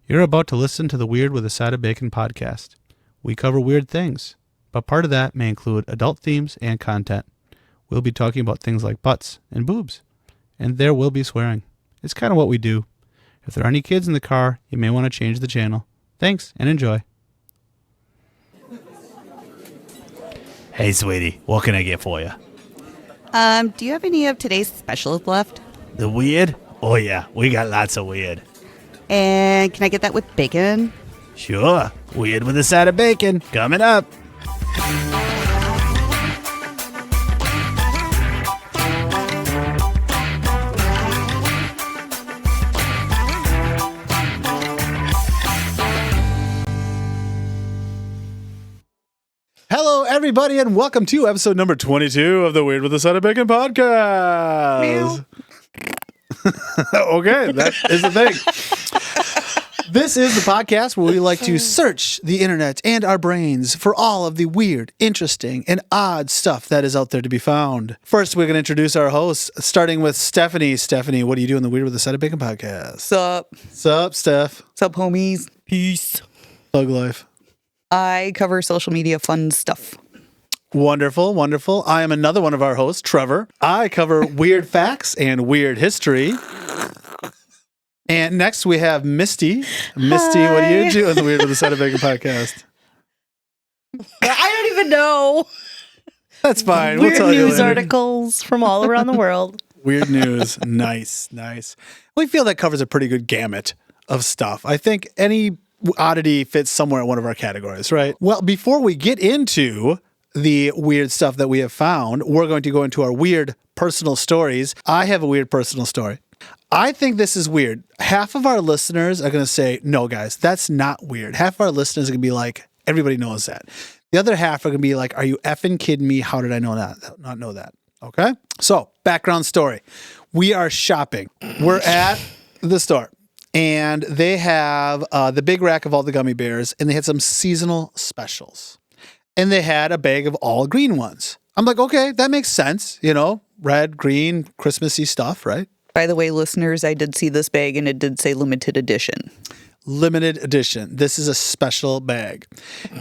You're about to listen to the Weird with a Side of Bacon podcast. We cover weird things, but part of that may include adult themes and content. We'll be talking about things like butts and boobs, and there will be swearing. It's kind of what we do. If there are any kids in the car, you may want to change the channel. Thanks, and enjoy. Hey, sweetie, what can I get for you? Do you have any of today's specials left? The weird? Oh yeah, we got lots of weird. And can I get that with bacon? Sure, weird with a side of bacon, coming up. Hello, everybody, and welcome to episode number 22 of the Weird with a Side of Bacon podcast. Okay, that is the thing. This is the podcast where we like to search the internet and our brains for all of the weird, interesting, and odd stuff that is out there to be found. First, we're going to introduce our hosts, starting with Stephanie. Stephanie, what do you do in the Weird with a Side of Bacon podcast? Sup? Sup, Steph? Sup, homies? Peace. Thug life. I cover social media fun stuff. Wonderful, wonderful. I am another one of our hosts, Trevor. I cover weird facts and weird history. And next we have Misty. Misty, Hi. what do you do in the Weird with a Side of Bacon podcast? I don't even know. That's fine. Weird we'll tell you news later. articles from all around the world. Weird news. Nice, nice. We feel that covers a pretty good gamut of stuff. I think any oddity fits somewhere in one of our categories, right? Well, before we get into the weird stuff that we have found, we're going to go into our weird personal stories. I have a weird personal story. I think this is weird. Half of our listeners are going to say, no, guys, that's not weird. Half of our listeners are going to be like, everybody knows that. The other half are going to be like, are you effing kidding me? How did I know that? Not know that. Okay. So background story. We are shopping. We're at the store and they have the big rack of all the gummy bears and they had some seasonal specials and they had a bag of all green ones. I'm like, okay, that makes sense. You know, red, green, Christmassy stuff, right? By the way, listeners, I did see this bag and it did say limited edition. Limited edition. This is a special bag.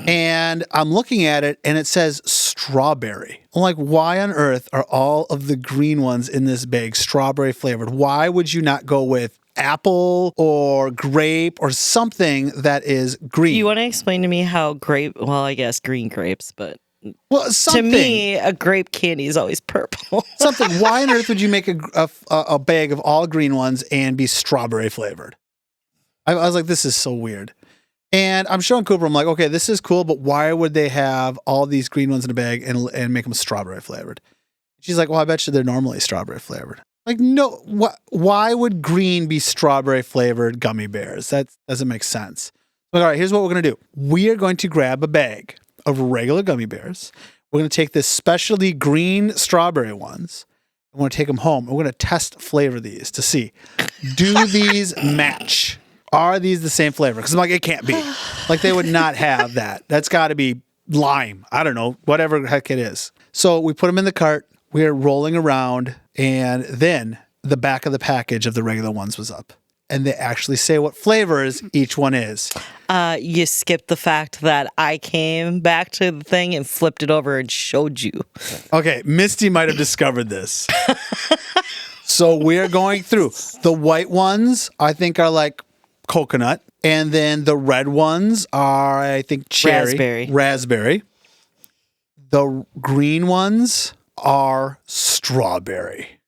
And I'm looking at it and it says strawberry. I'm like, why on earth are all of the green ones in this bag strawberry flavored? Why would you not go with apple or grape or something that is green? You want to explain to me how I guess green grapes, but Well, something. to me, a grape candy is always purple. Something. Why on earth would you make a bag of all green ones and be strawberry flavored? I was like, this is so weird. And I'm showing Cooper, I'm like, okay, this is cool, but why would they have all these green ones in a bag and make them strawberry flavored? She's like, well, I bet you they're normally strawberry flavored. Like, no, why would green be strawberry flavored gummy bears? That doesn't make sense. Like, all right, here's what we're going to do. We are going to grab a bag of regular gummy bears. We're going to take this specialty green strawberry ones. We're going to take them home. We're going to test flavor these to see, do these match? Are these the same flavor? Because I'm like, it can't be. Like, they would not have that. That's got to be lime. I don't know, whatever the heck it is. So we put them in the cart. We are rolling around. And then the back of the package of the regular ones was up. And they actually say what flavors each one is. You skipped the fact that I came back to the thing and flipped it over and showed you. Okay, Misty might have discovered this. So we're going through. The white ones, I think, are like coconut. And then the red ones are, I think, cherry. Raspberry. The green ones are strawberry.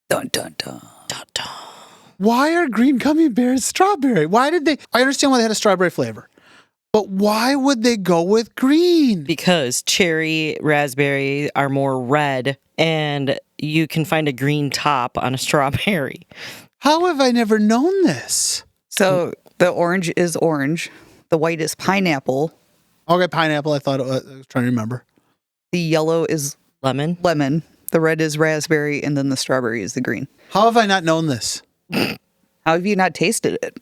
Dun, dun, dun. Dun, dun. Why are green gummy bears strawberry? Why did they? I understand why they had a strawberry flavor. But why would they go with green? Because cherry, raspberry are more red, and you can find a green top on a strawberry. How have I never known this? So the orange is orange. The white is pineapple. Okay, pineapple. I thought I was trying to remember. The yellow is Lemon. lemon. The red is raspberry. And then the strawberry is the green. How have I not known this? How have you not tasted it?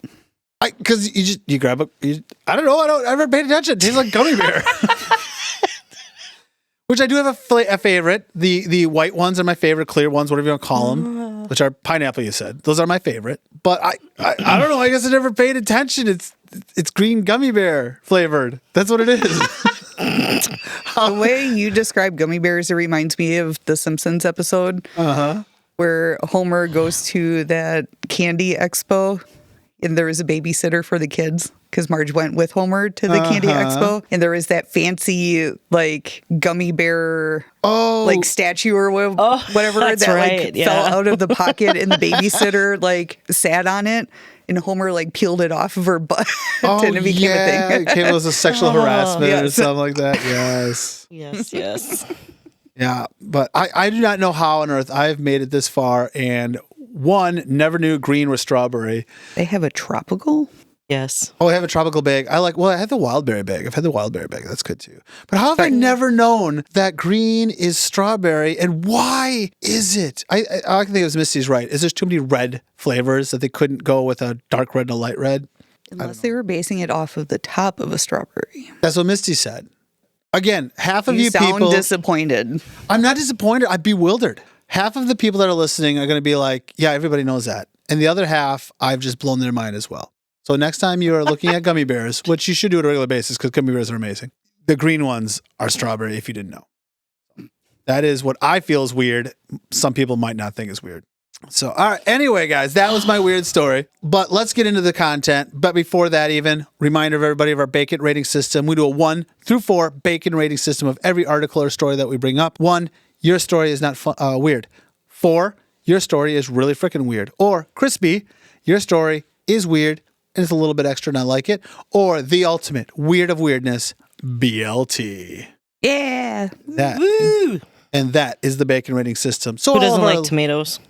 Because you grab a. I don't know. I never paid attention. It tastes like gummy bear. Which I do have a favorite. The white ones are my favorite. Clear ones, whatever you want to call them. which are pineapple, you said. Those are my favorite. But I don't know. I guess I never paid attention. It's green gummy bear flavored. That's what it is. The way you describe gummy bears, it reminds me of the Simpsons episode where Homer goes to that candy expo and there was a babysitter for the kids because Marge went with Homer to the candy expo, and there was that fancy like gummy bear like statue or whatever that like fell out of the pocket, and the babysitter like sat on it. And Homer like peeled it off of her butt, and it became a thing. It was a sexual harassment or something like that. Yes. Yes. Yeah, but I do not know how on earth I've made it this far, and never knew green was strawberry. They have a tropical? Yes. Oh, I have a tropical bag. I had the wild berry bag. I've had the wild berry bag. That's good too. But how have I never known that green is strawberry, and why is it? I can think it was Misty's right. Is there too many red flavors that they couldn't go with a dark red and a light red? Unless they were basing it off of the top of a strawberry. That's what Misty said. Again, half of you sound people... disappointed. I'm not disappointed. I'm bewildered. Half of the people that are listening are going to be like, yeah, everybody knows that. And the other half, I've just blown their mind as well. So next time you are looking at gummy bears, which you should do on a regular basis because gummy bears are amazing, the green ones are strawberry if you didn't know. That is what I feel is weird. Some people might not think is weird. So, all right. Anyway, guys, that was my weird story. But let's get into the content. But before that, even reminder of everybody of our bacon rating system. We do a 1 through 4 bacon rating system of every article or story that we bring up. 1, your story is not weird. 4, your story is really freaking weird. Or crispy, your story is weird and it's a little bit extra and I like it. Or the ultimate weird of weirdness, BLT. Yeah. That. And that is the bacon rating system. So who doesn't like tomatoes?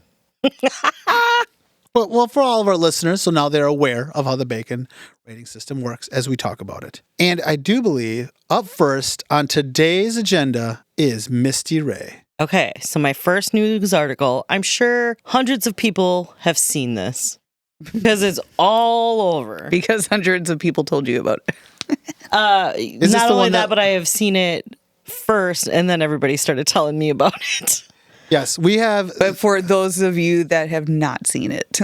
Well, for all of our listeners, so now they're aware of how the bacon rating system works as we talk about it. And I do believe up first on today's agenda is Misty Ray. Okay, so my first news article, I'm sure hundreds of people have seen this because it's all over. Because hundreds of people told you about it. Not only that, but I have seen it first, and then everybody started telling me about it. Yes, we have. But for those of you that have not seen it,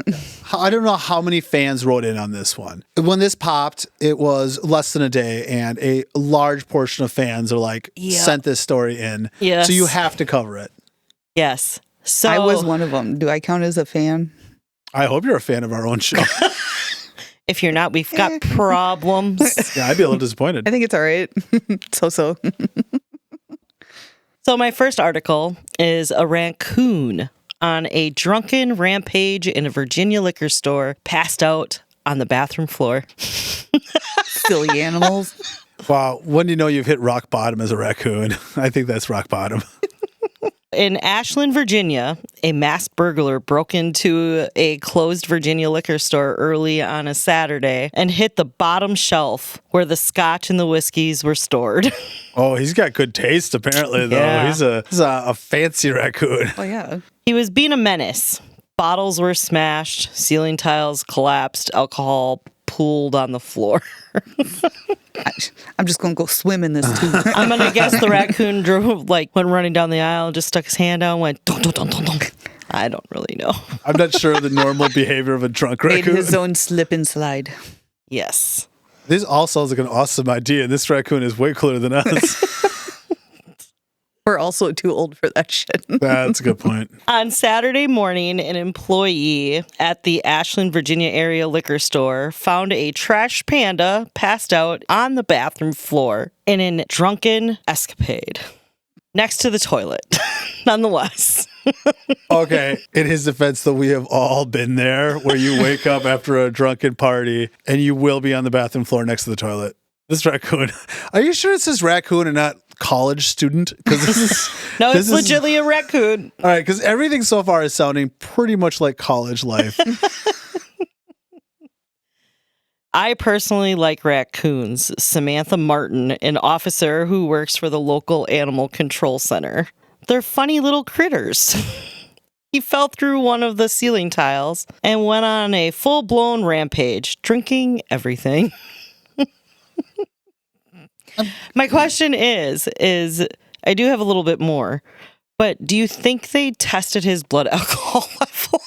I don't know how many fans wrote in on this one. When this popped, it was less than a day, and a large portion of fans are like, sent this story in. Yes. So you have to cover it. Yes. So I was one of them. Do I count as a fan? I hope you're a fan of our own show. If you're not, we've got problems. Yeah, I'd be a little disappointed. I think it's all right. So. So my first article is a raccoon on a drunken rampage in a Virginia liquor store passed out on the bathroom floor. Silly animals. Wow. When do you know you've hit rock bottom as a raccoon? I think that's rock bottom. In Ashland, Virginia, a mass burglar broke into a closed Virginia liquor store early on a Saturday and hit the bottom shelf where the scotch and the whiskeys were stored. Oh, he's got good taste, apparently, though. Yeah. He's a fancy raccoon. Oh, yeah. He was being a menace. Bottles were smashed, ceiling tiles collapsed, alcohol pooled on the floor. I'm just going to go swim in this too. I'm going to guess the raccoon went running down the aisle, just stuck his hand out and went, dunk, dunk, dunk, dunk, dunk. I don't really know. I'm not sure of the normal behavior of a drunk Made raccoon. his own slip and slide. Yes. This all sounds like an awesome idea. This raccoon is way cooler than us. We're also too old for that shit. That's a good point. On Saturday morning, an employee at the Ashland, Virginia area liquor store found a trash panda passed out on the bathroom floor in a drunken escapade next to the toilet, nonetheless. Okay, in his defense, though, we have all been there where you wake up after a drunken party and you will be on the bathroom floor next to the toilet. This raccoon. Are you sure it says raccoon and not college student? Because this is no, it's legitimately a raccoon. All right, because everything so far is sounding pretty much like college life. I personally like raccoons. Samantha Martin, an officer who works for the local animal control center. They're funny little critters. He fell through one of the ceiling tiles and went on a full-blown rampage, drinking everything. My question is I do have a little bit more, But do you think they tested his blood alcohol level?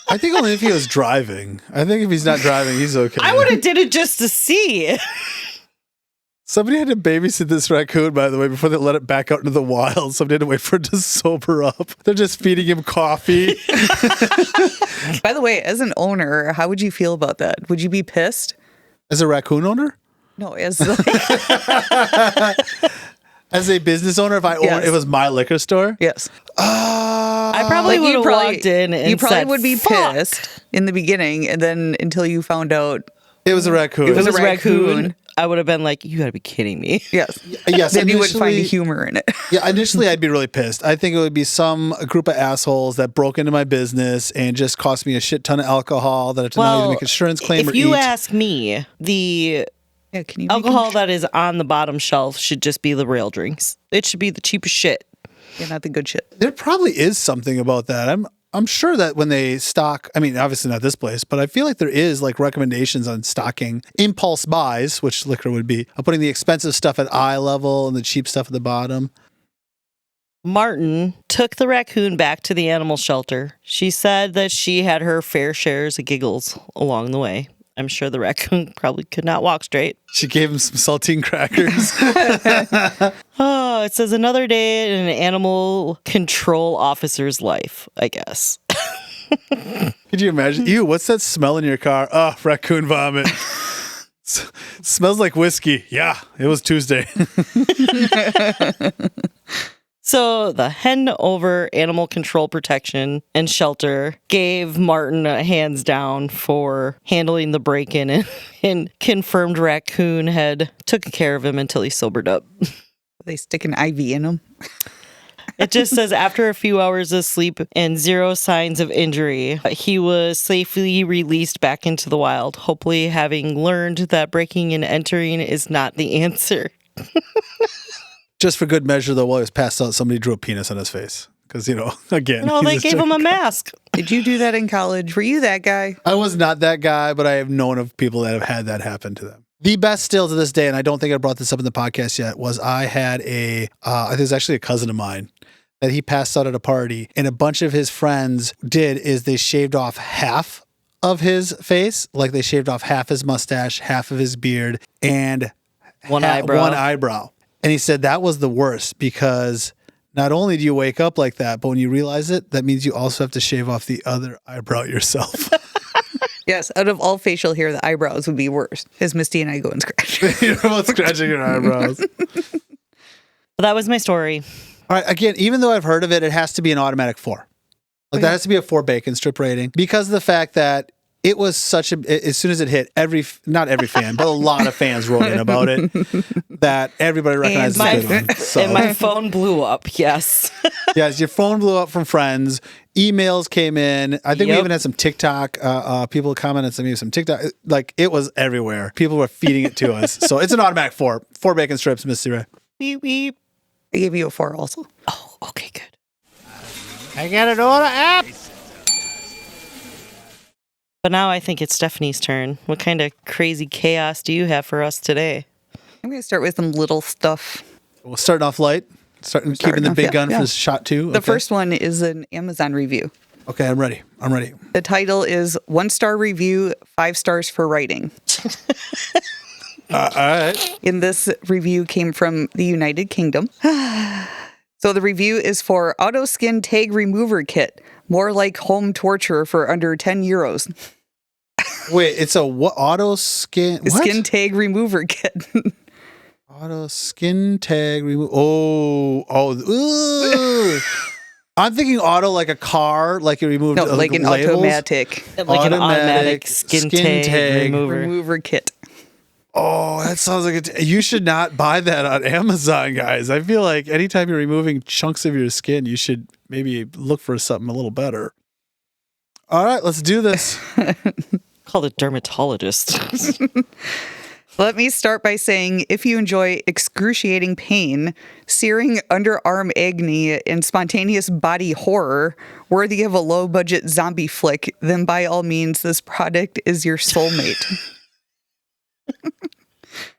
I think only if he was driving. I think if he's not driving, he's okay. I would have did it just to see. Somebody had to babysit this raccoon, by the way, before they let it back out into the wild. Somebody had to wait for it to sober up. They're just feeding him coffee. By the way, as an owner, how would you feel about that? Would you be pissed? As a raccoon owner? No, as As a business owner, if I owned it was my liquor store? yes. I probably would have walked in and you probably said, would be "Fuck." pissed in the beginning, and then until you found out It was a raccoon. If it was a a raccoon, raccoon. I would have been like, you gotta be kidding me. yes, Yes, then you would find the initially- humor in it. Yeah, initially I'd be really pissed. I think it would be some group of assholes that broke into my business and just cost me a shit ton of alcohol that I had to now either make insurance claim or if you eat. ask me, the Yeah, can you alcohol that is on the bottom shelf should just be the rail drinks. It should be the cheapest shit. Yeah, not the good shit. There probably is something about that. I'm sure that when they stock, I mean, obviously not this place, but I feel like there is like recommendations on stocking impulse buys, which liquor would be, of putting the expensive stuff at eye level and the cheap stuff at the bottom. Martin took the raccoon back to the animal shelter. She said that she had her fair shares of giggles along the way. I'm sure the raccoon probably could not walk straight. She gave him some saltine crackers. Oh, it says another day in an animal control officer's life, I guess. Could you imagine? Ew, what's that smell in your car? Oh, raccoon vomit. Smells like whiskey. Yeah, it was Tuesday. So the Hanover Animal Control Protection and Shelter gave Martin a hands down for handling the break-in and confirmed Raccoon had taken care of him until he sobered up. They stick an IV in them. It just says after a few hours of sleep and 0 signs of injury, he was safely released back into the wild, hopefully having learned that breaking and entering is not the answer. Just for good measure, though, while he was passed out, somebody drew a penis on his face. Because, again. No, they gave him a mask. Did you do that in college? Were you that guy? I was not that guy, but I have known of people that have had that happen to them. The best still to this day, and I don't think I brought this up in the podcast yet, was I had I think it was actually a cousin of mine that he passed out at a party, and a bunch of his friends they shaved off half of his face, like they shaved off half his mustache, half of his beard, and One eyebrow. And he said that was the worst because not only do you wake up like that, but when you realize it, that means you also have to shave off the other eyebrow yourself. Yes, out of all facial hair, the eyebrows would be worse. As Misty and I go and scratch. You're both scratching your eyebrows. But that was my story. All right, again, even though I've heard of it, it has to be an automatic 4. Like that has to be a 4 bacon strip rating because of the fact that it was as soon as it hit, not every fan, but a lot of fans wrote in about it that everybody recognized And the good one. So, And my phone blew up, yes. yes, your phone blew up from friends. Emails came in. I think we even had some TikTok. People commented some TikTok. Like it was everywhere. People were feeding it to us. So it's an automatic 4. 4 bacon strips, Misty Ray. Beep, beep. I gave you a 4 also. Oh, okay, good. I got an order app. But now I think it's Stephanie's turn. What kind of crazy chaos do you have for us today? I'm going to start with some little stuff. We'll start off light. Keeping the big gun for shot 2. The first one is an Amazon review. Okay, I'm ready. The title is 1-star review, 5 stars for writing. All right. And this review came from the United Kingdom. So the review is for Auto Skin Tag Remover Kit. More like home torture for under 10 euros. Wait, it's a what? Auto skin? What? Skin Tag Remover Kit. Auto skin tag remove. Ooh. I'm thinking auto like a car, like it removed like an labels. automatic Like an automatic skin tag remover. remover kit. Oh, that sounds like you should not buy that on Amazon, guys. I feel like anytime you're removing chunks of your skin, you should maybe look for something a little better. All right, let's do this. Call the dermatologist. Let me start by saying if you enjoy excruciating pain, searing underarm agony, and spontaneous body horror worthy of a low-budget zombie flick, then by all means, this product is your soulmate.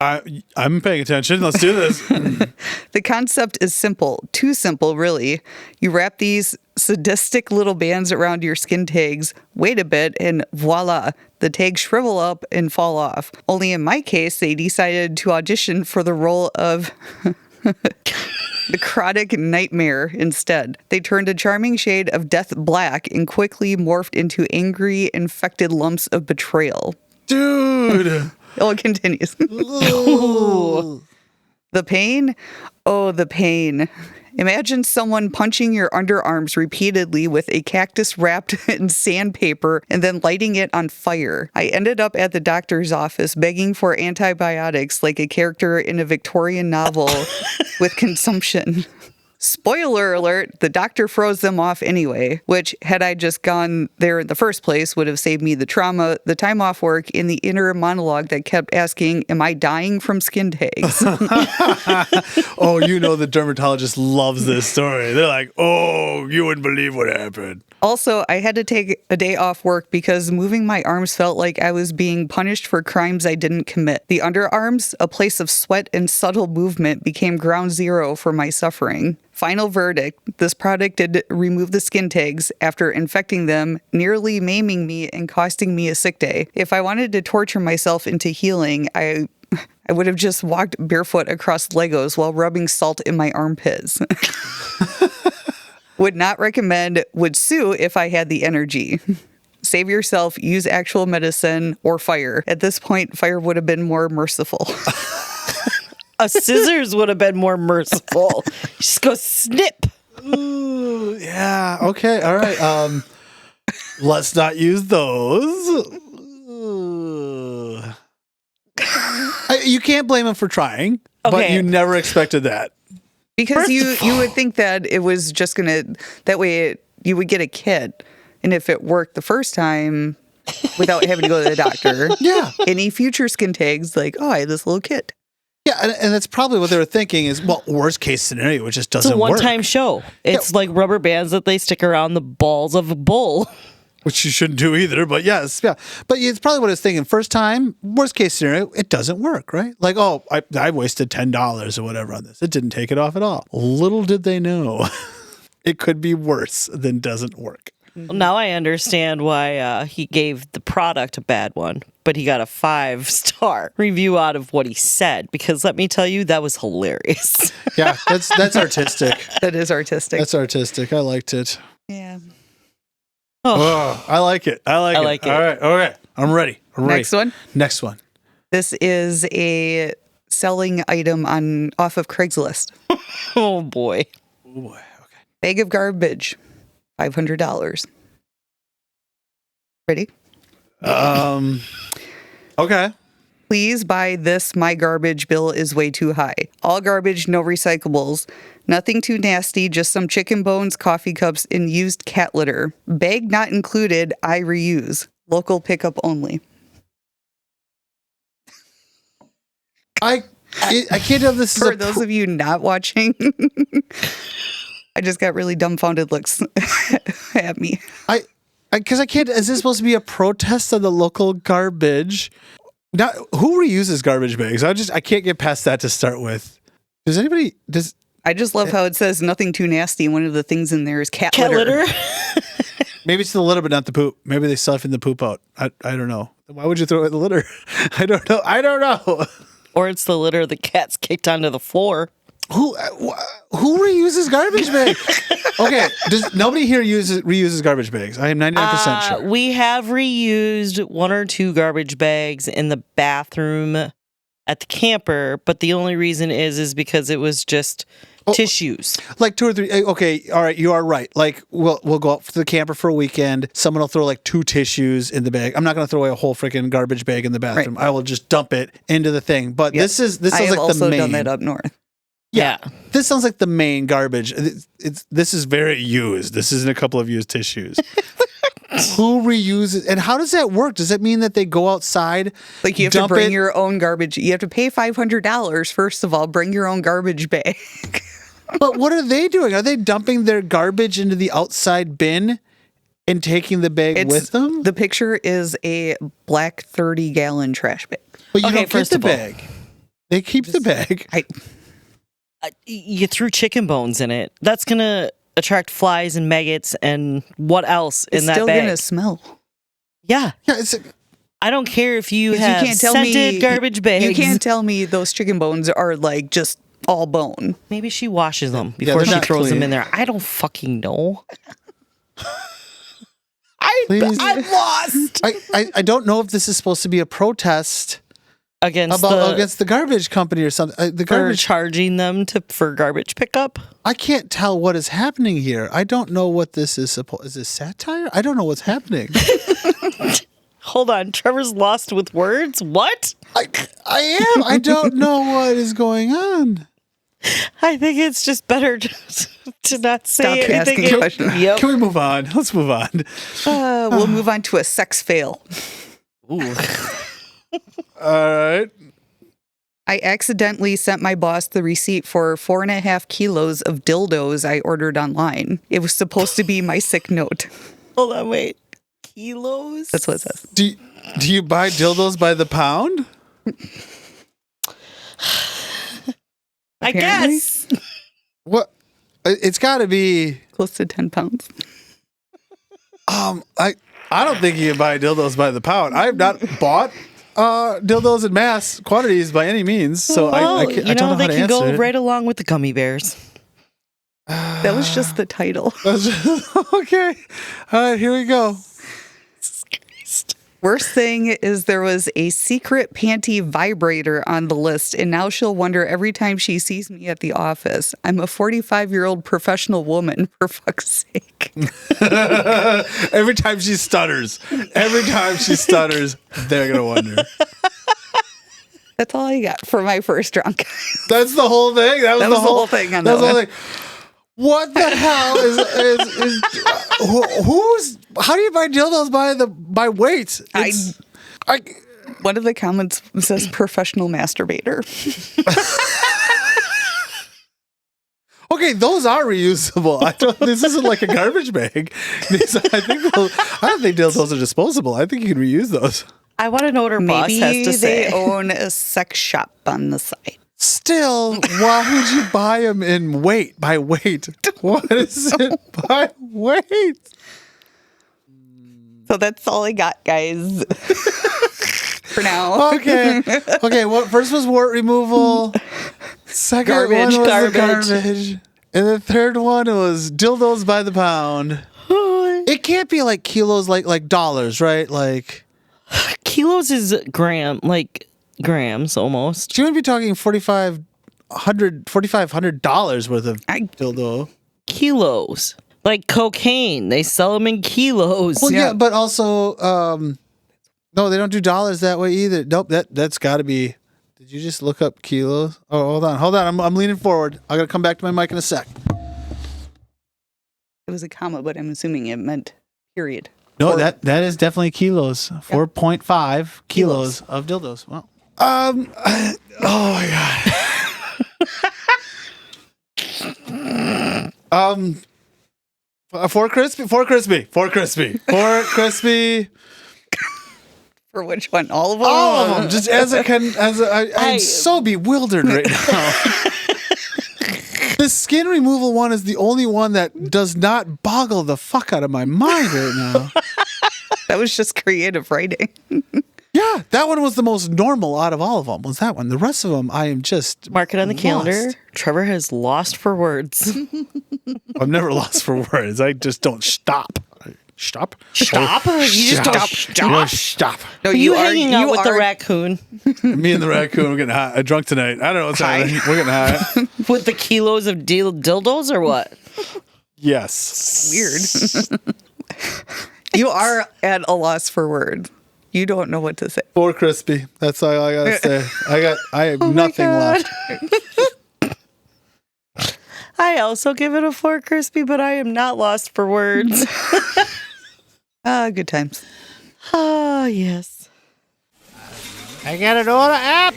I'm paying attention. Let's do this. The concept is simple. Too simple, really. You wrap these sadistic little bands around your skin tags, wait a bit, and voila, the tags shrivel up and fall off. Only in my case, they decided to audition for the role of necrotic nightmare instead. They turned a charming shade of death black and quickly morphed into angry, infected lumps of betrayal. Dude. Oh, it continues. The pain? Oh, the pain. Imagine someone punching your underarms repeatedly with a cactus wrapped in sandpaper and then lighting it on fire. I ended up at the doctor's office begging for antibiotics like a character in a Victorian novel with consumption. Spoiler alert, the doctor froze them off anyway, which, had I just gone there in the first place, would have saved me the trauma, the time off work, and the inner monologue that kept asking, am I dying from skin tags? Oh, the dermatologist loves this story. They're like, oh, you wouldn't believe what happened. Also, I had to take a day off work because moving my arms felt like I was being punished for crimes I didn't commit. The underarms, a place of sweat and subtle movement, became ground zero for my suffering. Final verdict, this product did remove the skin tags after infecting them, nearly maiming me and costing me a sick day. If I wanted to torture myself into healing, I would have just walked barefoot across Legos while rubbing salt in my armpits. Would not recommend, would sue if I had the energy. Save yourself, use actual medicine, or fire. At this point, fire would have been more merciful. A scissors would have been more merciful. Just go snip. Ooh, yeah. Okay. All right. Let's not use those. You can't blame him for trying, but you never expected that. Because you would think that it was just going to, that way you would get a kit. And if it worked the first time without having to go to the doctor, any future skin tags, like, oh, I had this little kit. Yeah, and that's probably what they were thinking is, well, worst case scenario, it just doesn't work. It's a one-time show. It's like rubber bands that they stick around the balls of a bull. Which you shouldn't do either, but yes, yeah. But it's probably what I was thinking. First time, worst case scenario, it doesn't work, right? Like, oh, I wasted $10 or whatever on this. It didn't take it off at all. Little did they know, it could be worse than doesn't work. Well, now I understand why he gave the product a bad one, but he got a 5-star review out of what he said, because let me tell you, that was hilarious. Yeah, that's artistic. That is artistic. That's artistic. I liked it. Yeah. Oh, I like it. I like it. All right. Okay. I'm ready. Next one. Next one. This is a selling item off of Craigslist. Oh boy. Oh boy. Okay. Bag of garbage, $500. Ready? Okay. Please buy this. My garbage bill is way too high. All garbage, no recyclables. Nothing too nasty, just some chicken bones, coffee cups, and used cat litter. Bag not included, I reuse. Local pickup only. I can't tell this For those of you not watching, I just got really dumbfounded looks at me. Because I can't, is this supposed to be a protest of the local garbage? Now, who reuses garbage bags? I can't get past that to start with. I just love how it says nothing too nasty. One of the things in there is cat litter. Maybe it's the litter, but not the poop. Maybe they siphon the poop out. I don't know. Why would you throw it in the litter? I don't know. Or it's the litter the cat's kicked onto the floor. Who reuses garbage bags? Okay, does nobody here reuses garbage bags? I am 99% sure. We have reused 1 or 2 garbage bags in the bathroom at the camper, but the only reason is because it was just tissues. Like 2 or 3. Okay, all right, you are right. Like we'll go out to the camper for a weekend. Someone will throw like 2 tissues in the bag. I'm not going to throw away a whole freaking garbage bag in the bathroom. Right. I will just dump it into the thing. But this sounds like the main. I have also done that up north. Yeah. This sounds like the main garbage. This is very used. This isn't a couple of used tissues. Who reuses? And how does that work? Does that mean that they go outside? Like you have to bring your own garbage. You have to pay $500, first of all. Bring your own garbage bag. But what are they doing? Are they dumping their garbage into the outside bin and taking the bag with them? The picture is a black 30-gallon trash bag. But you don't get the bag. They keep the bag. You threw chicken bones in it. That's going to attract flies and maggots and what else in that bag. It's still going to smell. Yeah. Yeah, I don't care if you have scented garbage bags. You can't tell me those chicken bones are like just all bone. Maybe she washes them before she throws them in there. I don't fucking know. I'm lost. I don't know if this is supposed to be a protest against the garbage company or something. The garbage charging them for garbage pickup. I can't tell what is happening here. I don't know what this is. Is this satire? I don't know what's happening. Hold on, Trevor's lost with words. What? I am. I don't know what is going on. I think it's just better to not say Stop anything. Asking questions. Yep. Can we move on? Let's move on. We'll move on to a sex fail. Ooh. All right. I accidentally sent my boss the receipt for 4.5 kilos of dildos I ordered online. It was supposed to be my sick note. Hold on, wait. Kilos? That's what it says. Do you buy dildos by the pound? I guess. What? It's got to be close to 10 pounds. I don't think you can buy dildos by the pound. I have not bought dildos in mass quantities by any means, so I don't know how to they can answer go it. right along with the gummy bears. That was just the title. Okay. All right, here we go. Worst thing is there was a secret panty vibrator on the list, and now she'll wonder every time she sees me at the office. I'm a 45-year-old professional woman, for fuck's sake. Every time she stutters, they're going to wonder. That's all I got for my first drunk. That's the whole thing? That was the whole thing on that that was the whole one. thing. What the hell is who's? How do you buy dildos by weight? One of the comments says professional masturbator. Okay, those are reusable. This isn't like a garbage bag. I don't think dildos are disposable. I think you can reuse those. I want to know what her boss has to say. Maybe they own a sex shop on the side. Still, why would you buy them in weight? By weight? What is it by weight? So that's all I got, guys. For now. Okay. Well, first was wart removal. Second one was the garbage. And the third one was dildos by the pound. It can't be like kilos, like dollars, right? Like kilos is grams almost. She would be talking $4,500 worth of dildo. Kilos. Like cocaine. They sell them in kilos. Well, yeah, but also, no, they don't do dollars that way either. Nope, that's got to be. Did you just look up kilos? Oh, hold on. I'm leaning forward. I got to come back to my mic in a sec. It was a comma, but I'm assuming it meant period. No, that is definitely kilos. 4.5 kilos of dildos. Wow. Oh my god. For crispy. For which one? All of them? All of them. Just I'm so bewildered right now. The skin removal one is the only one that does not boggle the fuck out of my mind right now. That was just creative writing. Yeah, that one was the most normal out of all of them. Was that one? The rest of them, I am just mark it on the lost. calendar. Trevor has lost for words. I'm never lost for words. I just don't stop. Stop. You just don't stop. No, you hanging out with the raccoon. Me and the raccoon are getting high, drunk tonight. I don't know what's happening. We're getting high. With the kilos of dildos or what? Yes. Weird. You are at a loss for words. You don't know what to say. For crispy. That's all I gotta say. I have nothing left. I also give it a 4 crispy, but I am not lost for words. Good times. Oh, yes. I got an order app.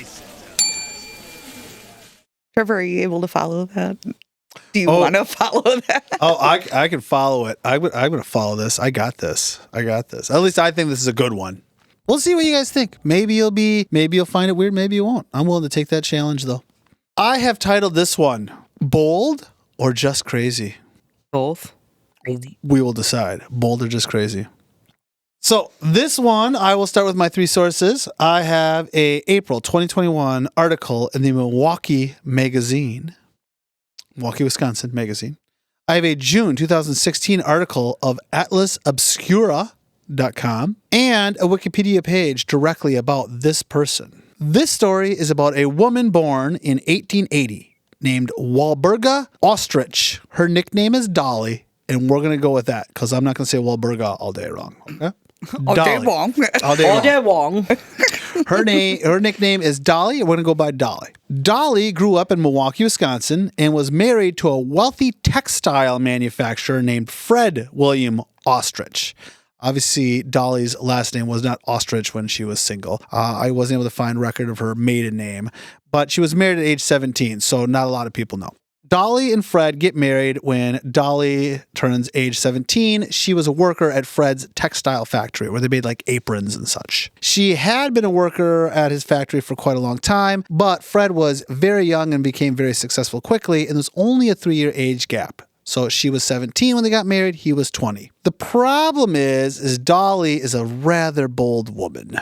Trevor, are you able to follow that? Do you want to follow that? Oh, I can follow it. I'm going to follow this. I got this. At least I think this is a good one. We'll see what you guys think. Maybe you'll find it weird, maybe you won't. I'm willing to take that challenge though. I have titled this one Bold or Just Crazy. Both. Crazy. We will decide. Bold or just crazy. So this one, I will start with my three sources. I have a April 2021 article in the Milwaukee Magazine, Milwaukee, Wisconsin magazine. I have a June 2016 article of atlasobscura.com and a Wikipedia page directly about this person. This story is about a woman born in 1880 named Walburga Ostrich. Her nickname is Dolly, and we're going to go with that because I'm not going to say Walburga all day long. Okay? All day long. All day long. All day long. Her nickname is Dolly, and we're going to go by Dolly. Dolly grew up in Milwaukee, Wisconsin, and was married to a wealthy textile manufacturer named Fred William Ostrich. Obviously, Dolly's last name was not Ostrich when she was single. I wasn't able to find record of her maiden name, but she was married at age 17, so not a lot of people know. Dolly and Fred get married when Dolly turns age 17. She was a worker at Fred's textile factory where they made like aprons and such. She had been a worker at his factory for quite a long time, but Fred was very young and became very successful quickly, and there's only a 3-year age gap. So she was 17 when they got married, he was 20. The problem is Dolly is a rather bold woman.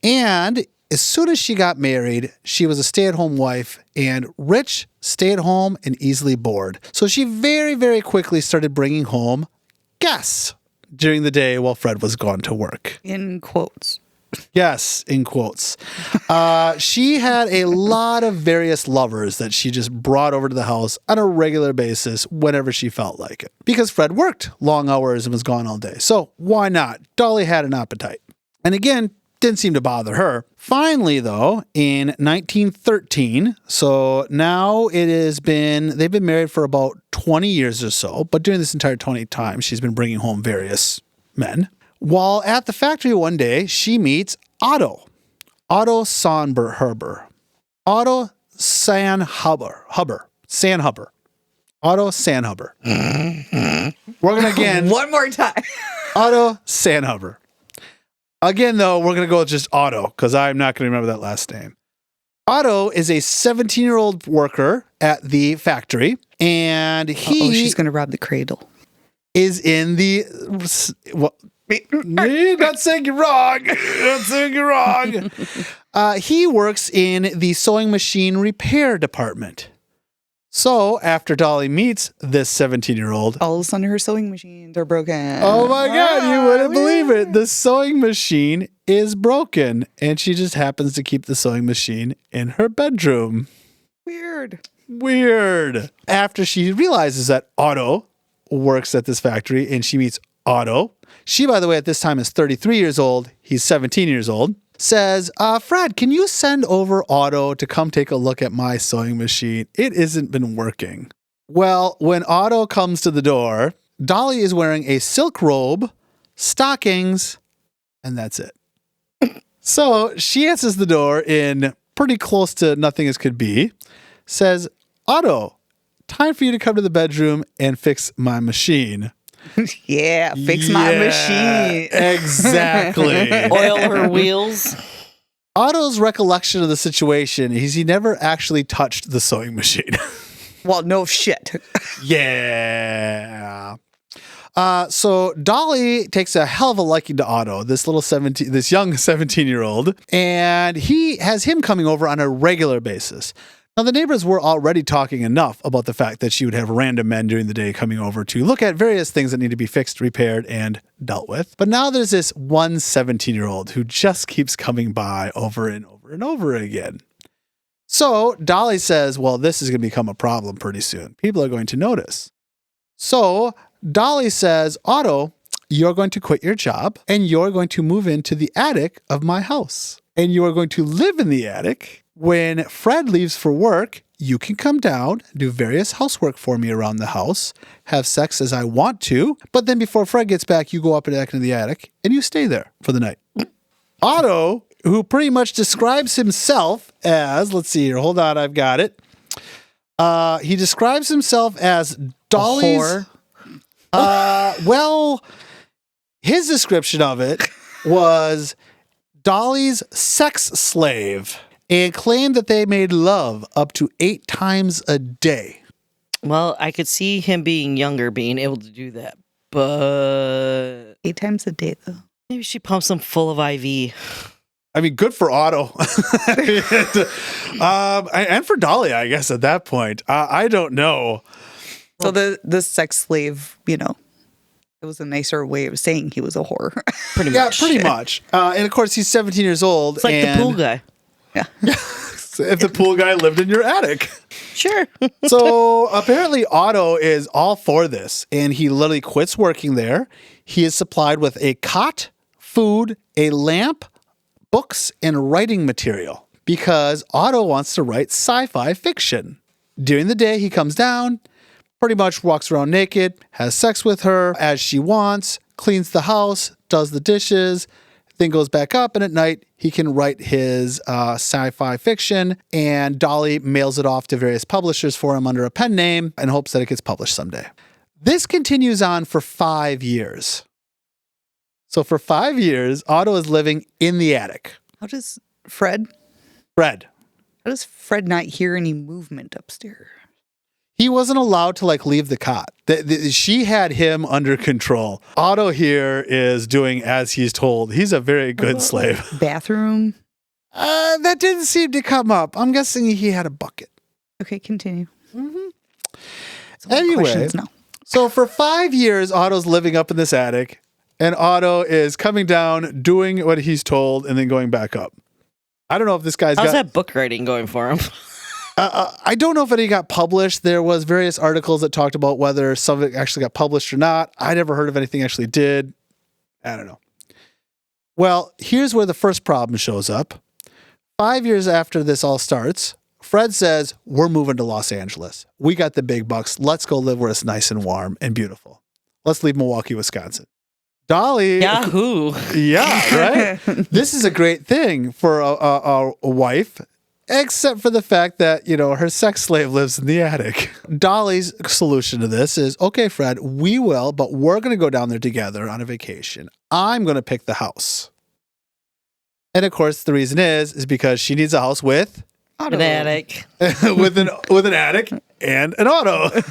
And as soon as she got married, she was a stay-at-home wife and rich, stay-at-home, and easily bored. So she very, very quickly started bringing home guests during the day while Fred was gone to work. In quotes. Yes, in quotes. She had a lot of various lovers that she just brought over to the house on a regular basis whenever she felt like it. Because Fred worked long hours and was gone all day. So why not? Dolly had an appetite. And again, didn't seem to bother her. Finally, though, in 1913, so now they've been married for about 20 years or so, but during this entire 20 time, she's been bringing home various men. While at the factory one day, she meets Otto Sanhuber. Otto Sanhuber. We're going to again. One more time. Otto Sanhuber. Again, though, we're going to go with just Otto because I'm not going to remember that last name. Otto is a 17-year-old worker at the factory, and she's going to rob the cradle. Is in the... Not saying you're wrong. Not saying you're wrong. He works in the sewing machine repair department. So after Dolly meets this 17-year-old, all of a sudden her sewing machines are broken. Oh my God, you wouldn't believe it. The sewing machine is broken, and she just happens to keep the sewing machine in her bedroom. Weird. After she realizes that Otto works at this factory and she meets Otto, she, by the way, at this time is 33 years old. He's 17 years old. Says, Fred, can you send over Otto to come take a look at my sewing machine? It hasn't been working. Well, when Otto comes to the door, Dolly is wearing a silk robe, stockings, and that's it. So she answers the door in pretty close to nothing as could be. Says, Otto, time for you to come to the bedroom and fix my machine. Yeah, fix my machine. Exactly. Oil her wheels. Otto's recollection of the situation is he never actually touched the sewing machine. Well, no shit. Yeah. So Dolly takes a hell of a liking to Otto, this young 17-year-old, and he has him coming over on a regular basis. Now, the neighbors were already talking enough about the fact that she would have random men during the day coming over to look at various things that need to be fixed, repaired, and dealt with. But now there's this one 17-year-old who just keeps coming by over and over and over again. So Dolly says, well, this is going to become a problem pretty soon. People are going to notice. So Dolly says, Otto, you're going to quit your job and you're going to move into the attic of my house. And you are going to live in the attic. When Fred leaves for work, you can come down, do various housework for me around the house, have sex as I want to, but then before Fred gets back, you go up and back into the attic, and you stay there for the night. Otto, who pretty much describes himself as, let's see here, hold on, I've got it. He describes himself as Dolly's... Well, his description of it was... Dolly's sex slave and claimed that they made love up to 8 times a day. Well, I could see him being younger, being able to do that, but 8 times a day, though. maybe she pumps him full of IV. I mean, good for Otto. And for Dolly, I guess, at that point. I don't know. So the sex slave, it was a nicer way of saying he was a whore. Pretty much. Yeah, pretty much. And of course, he's 17 years old. It's like the pool guy. Yeah. If the pool guy lived in your attic. Sure. So apparently Otto is all for this, and he literally quits working there. He is supplied with a cot, food, a lamp, books, and writing material because Otto wants to write sci-fi fiction. During the day, he comes down, pretty much walks around naked, has sex with her as she wants, cleans the house, does the dishes, then goes back up, and at night he can write his sci-fi fiction, and Dolly mails it off to various publishers for him under a pen name in hopes that it gets published someday. This continues on for 5 years. So for 5 years, Otto is living in the attic. How does Fred not hear any movement upstairs? He wasn't allowed to leave the cot. She had him under control. Otto here is doing as he's told. He's a very good slave. Bathroom? That didn't seem to come up. I'm guessing he had a bucket. Okay, continue. Anyway, so for 5 years, Otto's living up in this attic, and Otto is coming down, doing what he's told, and then going back up. I don't know if this guy's How's that book writing going for him? I don't know if any got published. There was various articles that talked about whether some of it actually got published or not. I never heard of anything actually did. I don't know. Well, here's where the first problem shows up. 5 years after this all starts, Fred says, we're moving to Los Angeles. We got the big bucks. Let's go live where it's nice and warm and beautiful. Let's leave Milwaukee, Wisconsin. Dolly. Yahoo. Yeah, right? This is a great thing for a wife. Except for the fact that, her sex slave lives in the attic. Dolly's solution to this is, okay, Fred, we will, but we're going to go down there together on a vacation. I'm going to pick the house. And of course, the reason is because she needs a house with an attic. with an attic and an auto.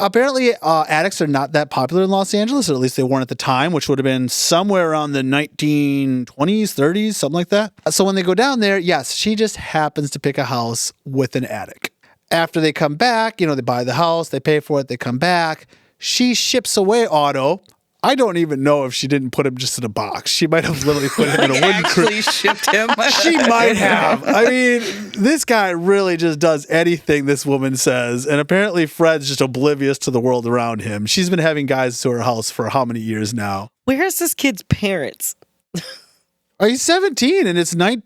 Apparently, attics are not that popular in Los Angeles, or at least they weren't at the time, which would have been somewhere around the 1920s, 30s, something like that. So when they go down there, yes, she just happens to pick a house with an attic. After they come back, they buy the house, they pay for it, they come back. She ships away Otto. I don't even know if she didn't put him just in a box. She might have literally put him in a wooden Actually shipped him. She might have. I mean, this guy really just does anything this woman says. And apparently Fred's just oblivious to the world around him. She's been having guys to her house for how many years now? Where's this kid's parents? Oh, he's 17 and it's 10.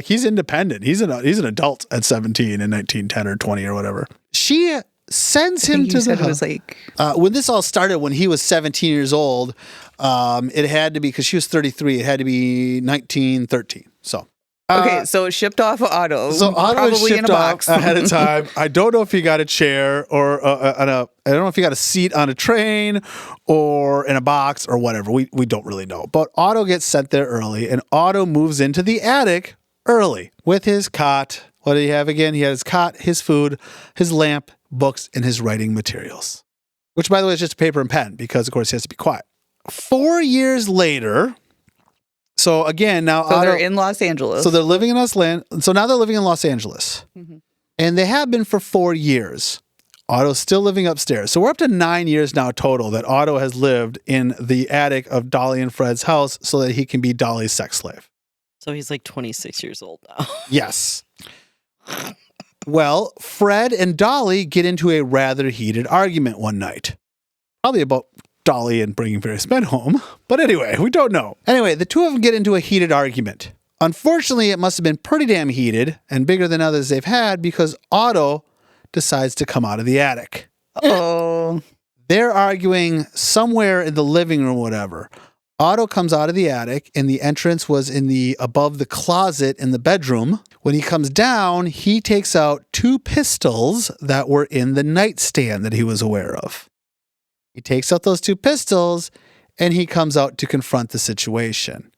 He's independent. He's an adult at 17 in 1910 or 20 or whatever. She sends him to the house. When this all started, when he was 17 years old, it had to be, because she was 33, it had to be 1913. So okay, so it shipped off Otto. So Otto was probably shipped in a box off ahead of time. I don't know if he got a chair or I don't know if he got a seat on a train or in a box or whatever. We don't really know. But Otto gets sent there early, and Otto moves into the attic early with his cot. What did he have again? He had his cot, his food, his lamp, books, and his writing materials. Which, by the way, is just a paper and pen because, of course, he has to be quiet. 4 years later, so again, now Otto, they're in Los Angeles. So they're living in Los Angeles. So now they're living in Los Angeles. Mm-hmm. And they have been for 4 years. Otto's still living upstairs. So we're up to 9 years now total that Otto has lived in the attic of Dolly and Fred's house so that he can be Dolly's sex slave. So he's 26 years old now. Yes. Well, Fred and Dolly get into a rather heated argument one night. Probably about Dolly and bringing various men home. But anyway, we don't know. Anyway, the two of them get into a heated argument. Unfortunately, it must have been pretty damn heated and bigger than others they've had because Otto decides to come out of the attic. Oh. They're arguing somewhere in the living room, whatever. Otto comes out of the attic, and the entrance was above the closet in the bedroom. When he comes down, he takes out 2 pistols that were in the nightstand that he was aware of. He takes out those 2 pistols, and he comes out to confront the situation.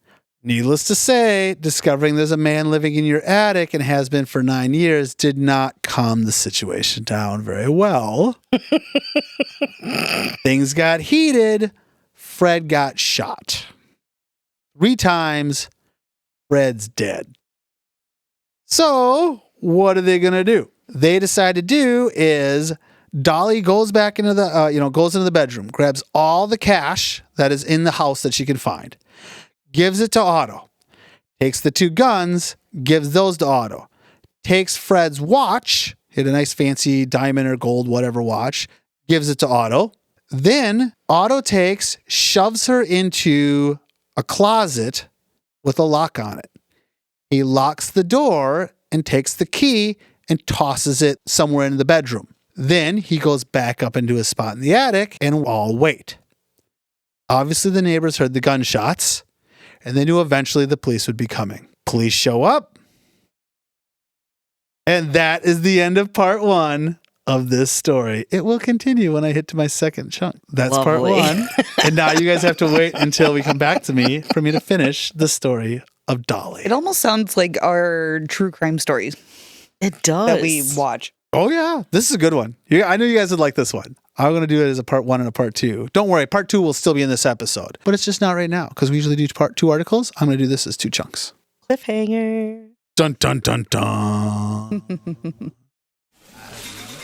Needless to say, discovering there's a man living in your attic and has been for 9 years did not calm the situation down very well. Things got heated. Fred got shot. 3 times. Fred's dead. So, what are they going to do? They decide to do is Dolly goes back into the, goes into the bedroom, grabs all the cash that is in the house that she can find, gives it to Otto, takes the 2 guns, gives those to Otto, takes Fred's watch, hit a nice fancy diamond or gold, whatever watch, gives it to Otto. Then Otto shoves her into a closet with a lock on it. He locks the door and takes the key and tosses it somewhere in the bedroom. Then he goes back up into his spot in the attic and all wait. Obviously, the neighbors heard the gunshots and they knew eventually the police would be coming. Police show up. And that is the end of part 1 of this story. It will continue when I hit to my second chunk. That's Lovely. part 1. And now you guys have to wait until we come back to me for me to finish the story of Dolly. It almost sounds like our true crime stories It does. that we watch. Oh, yeah. This is a good one. I knew you guys would like this one. I'm going to do it as a part 1 and a part 2. Don't worry. Part 2 will still be in this episode. But it's just not right now because we usually do part 2 articles. I'm going to do this as 2 chunks. Cliffhanger. Dun, dun, dun, dun.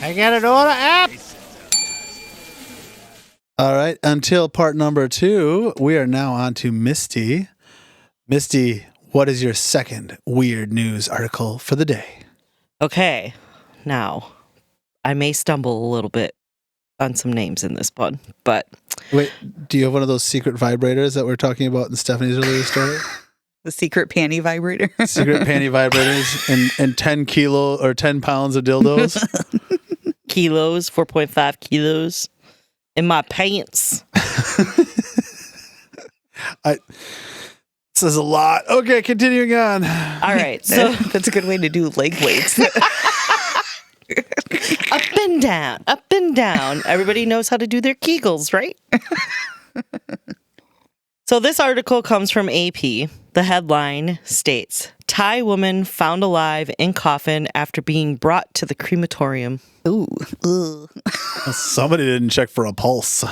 I got an order app. All right. Until part number 2, we are now on to Misty. Misty, what is your second weird news article for the day? Okay. Now, I may stumble a little bit on some names in this one, but Wait, do you have one of those secret vibrators that we're talking about in Stephanie's earlier story? The secret panty vibrator. Secret panty vibrators and 10 kilo or 10 pounds of dildos. kilos, 4.5 kilos in my pants. Says a lot. Okay, continuing on. All right. So That's a good way to do leg weights. up and down, up and down. Everybody knows how to do their Kegels, right? So this article comes from AP. The headline states, Thai woman found alive in coffin after being brought to the crematorium. Ooh. Ugh. Somebody didn't check for a pulse.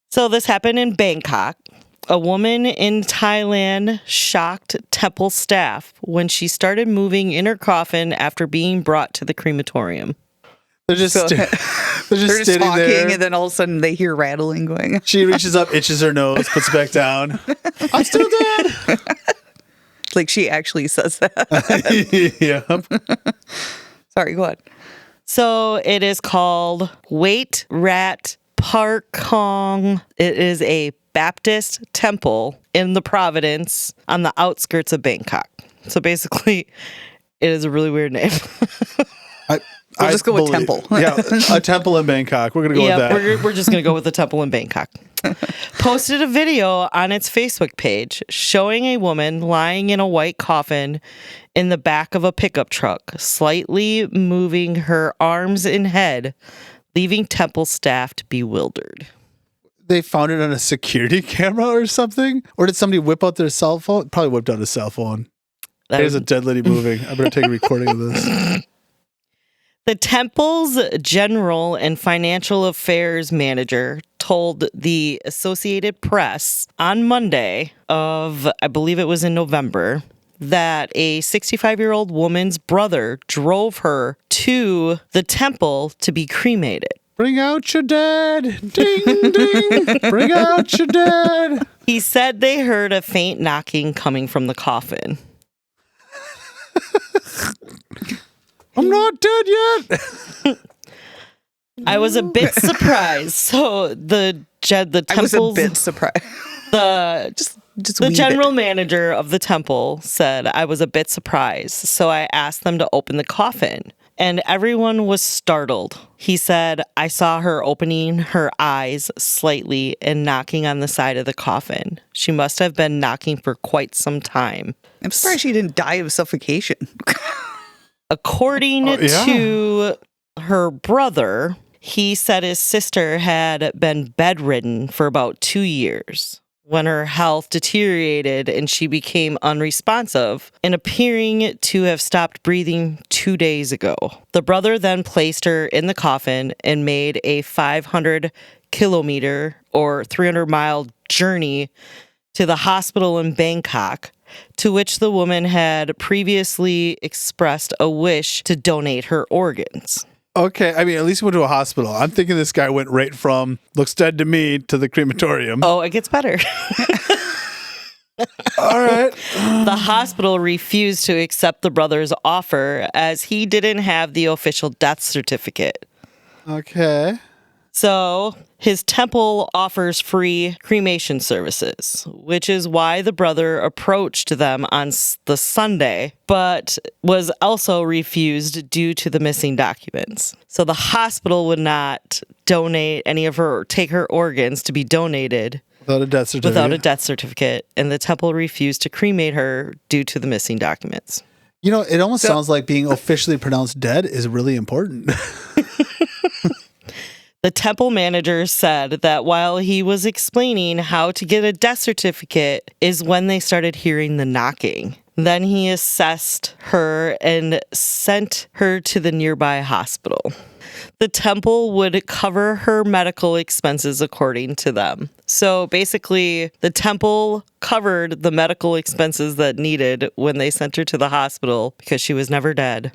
So this happened in Bangkok. A woman in Thailand shocked temple staff when she started moving in her coffin after being brought to the crematorium. They're just, they're just sitting talking, there. and then all of a sudden they hear rattling going. She reaches up, itches her nose, puts it back down. I'm still dead. Like she actually says that. Yep. Sorry, go on. So it is called Wait Rat Park Kong. It is a Baptist temple in the Providence on the outskirts of Bangkok. So basically, it is a really weird name. We'll just go with temple. Yeah, a temple in Bangkok. We're going to go with that. We're just going to go with the temple in Bangkok. Posted a video on its Facebook page showing a woman lying in a white coffin in the back of a pickup truck, slightly moving her arms and head, leaving temple staff bewildered. They found it on a security camera or something? Or did somebody whip out their cell phone? Probably whipped out a cell phone. There's a dead lady moving. I better take a recording of this. The temple's general and financial affairs manager told the Associated Press on Monday I believe it was in November, that a 65-year-old woman's brother drove her to the temple to be cremated. Bring out your dead. Ding, ding. Bring out your dead. He said they heard a faint knocking coming from the coffin. I'm not dead yet. I was a bit surprised. So the temple's... I was a bit surprised. The general manager of the temple said, I was a bit surprised, so I asked them to open the coffin, and everyone was startled. He said, I saw her opening her eyes slightly and knocking on the side of the coffin. She must have been knocking for quite some time. I'm surprised she didn't die of suffocation. According to her brother, He said his sister had been bedridden for about 2 years when her health deteriorated and she became unresponsive and appearing to have stopped breathing 2 days ago. The brother then placed her in the coffin and made a 500-kilometer or 300-mile journey to the hospital in Bangkok, to which the woman had previously expressed a wish to donate her organs. Okay, I mean, at least he went to a hospital. I'm thinking this guy went right from looks dead to me to the crematorium. Oh, it gets better. All right. The hospital refused to accept the brother's offer as he didn't have the official death certificate. Okay. So his temple offers free cremation services, which is why the brother approached them on the Sunday, but was also refused due to the missing documents. So the hospital would not donate any of her, or take her organs to be donated Without a death certificate. without a death certificate, and the temple refused to cremate her due to the missing documents. You know, it almost sounds like being officially pronounced dead is really important. The temple manager said that while he was explaining how to get a death certificate is when they started hearing the knocking. Then he assessed her and sent her to the nearby hospital. The temple would cover her medical expenses according to them. So basically, the temple covered the medical expenses that needed when they sent her to the hospital because she was never dead.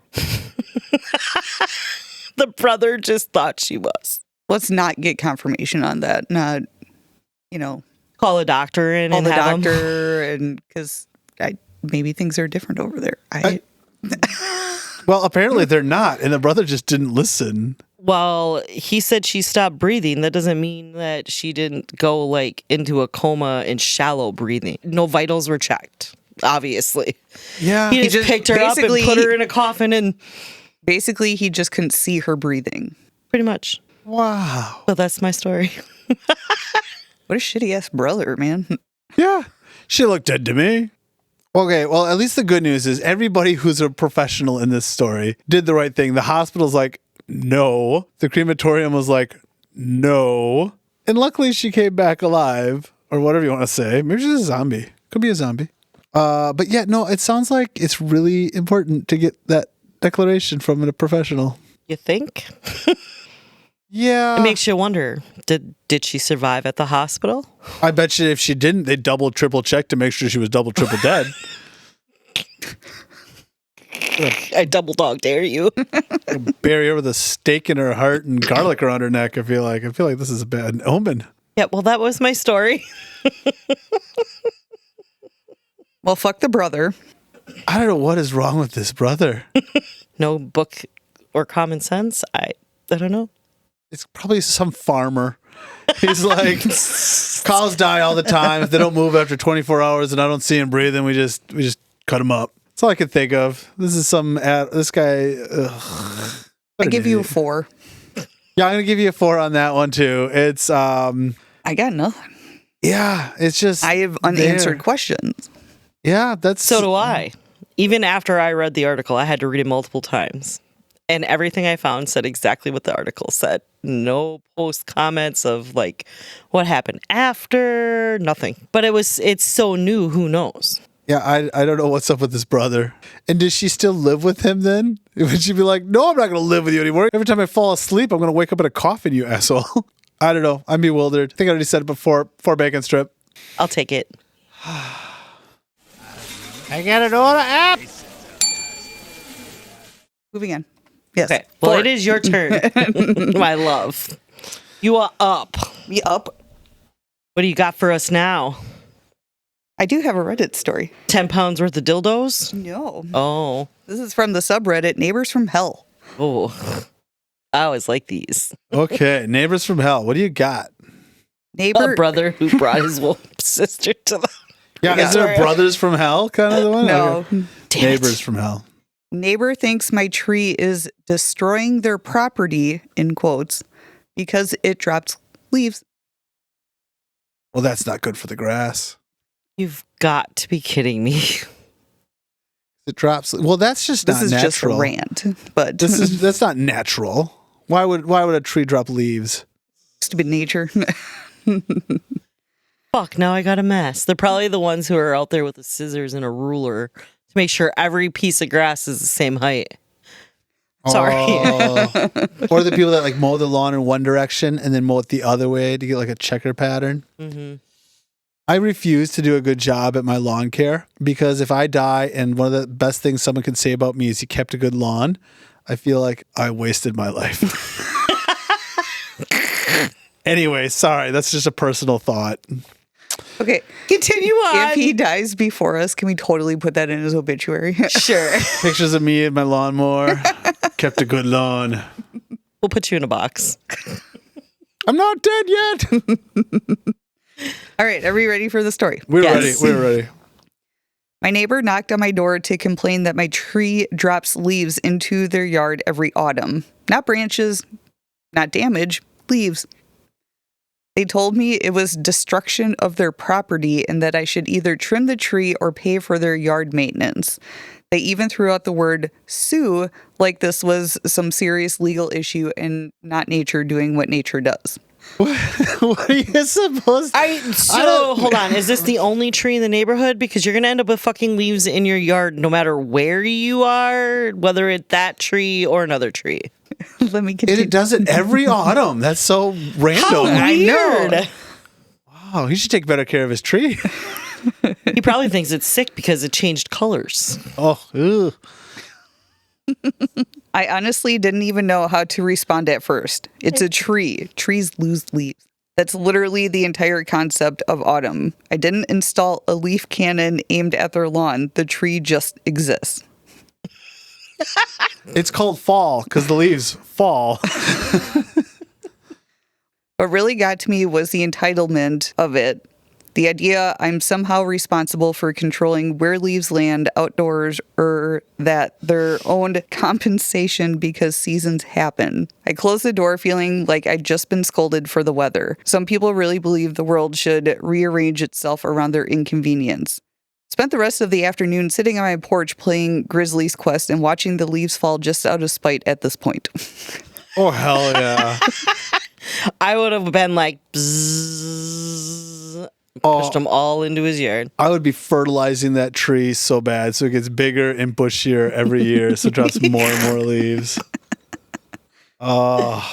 The brother just thought she was. Let's not get confirmation on that. Not, Call a doctor in call and the have 'em. doctor, and because maybe things are different over there. Well, apparently they're not, and the brother just didn't listen. Well, he said she stopped breathing. That doesn't mean that she didn't go into a coma and shallow breathing. No vitals were checked, obviously. Yeah. He just picked her up and basically- put her in a coffin and Basically, he just couldn't see her breathing. pretty much. Wow. So that's my story. What a shitty ass brother, man. Yeah. She looked dead to me. Okay, well, at least the good news is everybody who's a professional in this story did the right thing. The hospital's like, no. The crematorium was like, no. And luckily she came back alive, or whatever you want to say. Maybe she's a zombie. Could be a zombie. But yeah, no, it sounds like it's really important to get that declaration from a professional. You think? Yeah. It makes you wonder, did she survive at the hospital? I bet you if she didn't, they'd double, triple check to make sure she was double, triple dead. I double dog dare you. Bury her with a stake in her heart and garlic around her neck. I feel like this is a bad omen. Yeah, well, that was my story. Well, fuck the brother. I don't know what is wrong with this brother. No book or common sense. I don't know. It's probably some farmer. He's like, cows die all the time. If they don't move after 24 hours and I don't see them breathing, we just cut them up. That's all I could think of. This is this guy. I give you a 4. Yeah, I'm going to give you a 4 on that one too. It's, I got nothing. yeah, it's just. I have unanswered questions. Yeah, that's. So do I. Even after I read the article, I had to read it multiple times. And everything I found said exactly what the article said. No post comments of what happened after, nothing. But it's so new, who knows? Yeah, I don't know what's up with this brother. And does she still live with him then? Would she be like, no, I'm not going to live with you anymore. Every time I fall asleep, I'm going to wake up in a coffin, you asshole. I don't know. I'm bewildered. I think I already said it before. 4 bacon strip. I'll take it. I got an order app. Moving on. Yes. Okay. Well, 4. it is your turn, my love. You are up. Yup. What do you got for us now? I do have a Reddit story. 10 pounds worth of dildos? No. Oh. This is from the subreddit Neighbors from Hell. Oh. I always like these. Okay, neighbors from hell. What do you got? Neighbor. A brother who brought his wolf sister to the... Yeah, is there brothers from hell kind of the one? No. Okay. Damn Neighbors it. from hell. Neighbor thinks my tree is destroying their property, in quotes, because it drops leaves. Well, that's not good for the grass. You've got to be kidding me. It drops. Well, that's just This not is natural. just a rant, but That's not natural. Why would a tree drop leaves? Stupid nature. Fuck, now I got a mess. They're probably the ones who are out there with the scissors and a ruler to make sure every piece of grass is the same height. Sorry. Or the people that like mow the lawn in one direction and then mow it the other way to get like a checker pattern. Mm-hmm. I refuse to do a good job at my lawn care because if I die and one of the best things someone can say about me is you kept a good lawn, I feel like I wasted my life. Anyway, sorry. That's just a personal thought. Okay. Continue on. If he dies before us, can we totally put that in his obituary? Sure. Pictures of me and my lawnmower. Kept a good lawn. We'll put you in a box. I'm not dead yet. All right. Are we ready for the story? We're Yes. ready. We're ready. My neighbor knocked on my door to complain that my tree drops leaves into their yard every autumn. Not branches, not damage, leaves. They told me it was destruction of their property and that I should either trim the tree or pay for their yard maintenance. They even threw out the word sue like this was some serious legal issue and not nature doing what nature does. What are you supposed to... Hold on. Is this the only tree in the neighborhood? Because you're going to end up with fucking leaves in your yard no matter where you are, whether it's that tree or another tree. Let me continue. It does it every autumn. That's so random. How I weird. know. Wow, he should take better care of his tree. He probably thinks it's sick because it changed colors. Oh, ew. I honestly didn't even know how to respond at first. It's a tree. Trees lose leaves. That's literally the entire concept of autumn. I didn't install a leaf cannon aimed at their lawn. The tree just exists. It's called fall because the leaves fall. What really got to me was the entitlement of it. The idea I'm somehow responsible for controlling where leaves land outdoors or that they're owned compensation because seasons happen. I closed the door feeling like I'd just been scolded for the weather. Some people really believe the world should rearrange itself around their inconvenience. Spent the rest of the afternoon sitting on my porch playing Grizzly's Quest and watching the leaves fall just out of spite at this point. Oh, hell yeah. I would have been like, bzzz, pushed them all into his yard. I would be fertilizing that tree so bad so it gets bigger and bushier every year so it drops more and more leaves. Oh.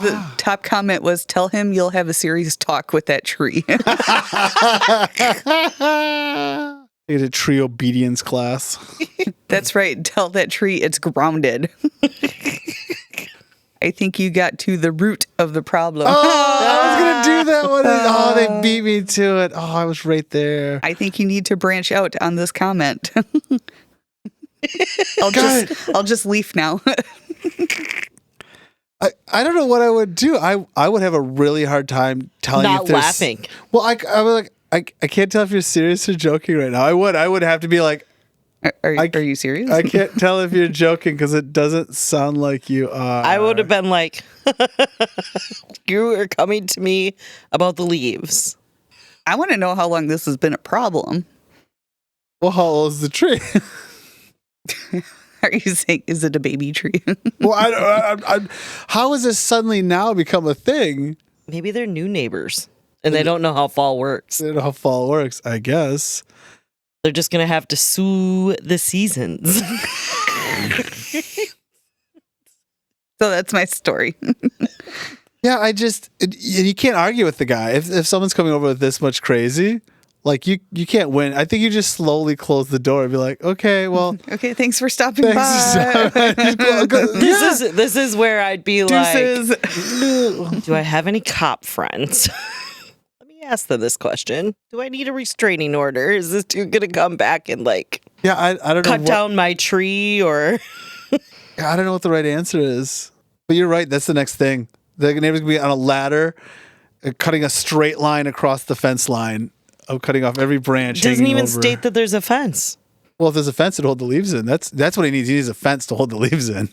The top comment was, tell him you'll have a serious talk with that tree. Get a tree obedience class. That's right. Tell that tree it's grounded. I think you got to the root of the problem. Oh, I was going to do that one. Oh, they beat me to it. Oh, I was right there. I think you need to branch out on this comment. I'll just leave now. I don't know what I would do. I would have a really hard time telling Not if there's... laughing. Well, I was like, I can't tell if you're serious or joking right now. I would have to be like, Are you serious? I can't tell if you're joking because it doesn't sound like you are. I would have been like, you are coming to me about the leaves. I want to know how long this has been a problem. Well, how old is the tree? Are you saying, is it a baby tree? Well, how has this suddenly now become a thing? Maybe they're new neighbors and they don't know how fall works. I don't know how fall works, I guess. They're just going to have to sue the seasons. So that's my story. Yeah, you can't argue with the guy. If someone's coming over with this much crazy, like you can't win. I think you just slowly close the door and be like, okay, well. Okay, thanks for stopping by. This is where I'd be Deuces. like, do I have any cop friends? Ask them this question. Do I need a restraining order? Is this dude gonna come back and like I don't know cut down my tree or I don't know what the right answer is. But you're right, that's the next thing. The neighbor's gonna be on a ladder cutting a straight line across the fence line of cutting off every branch. Doesn't even over. state that there's a fence. Well, if there's a fence to hold the leaves in, that's what he needs. He needs a fence to hold the leaves in.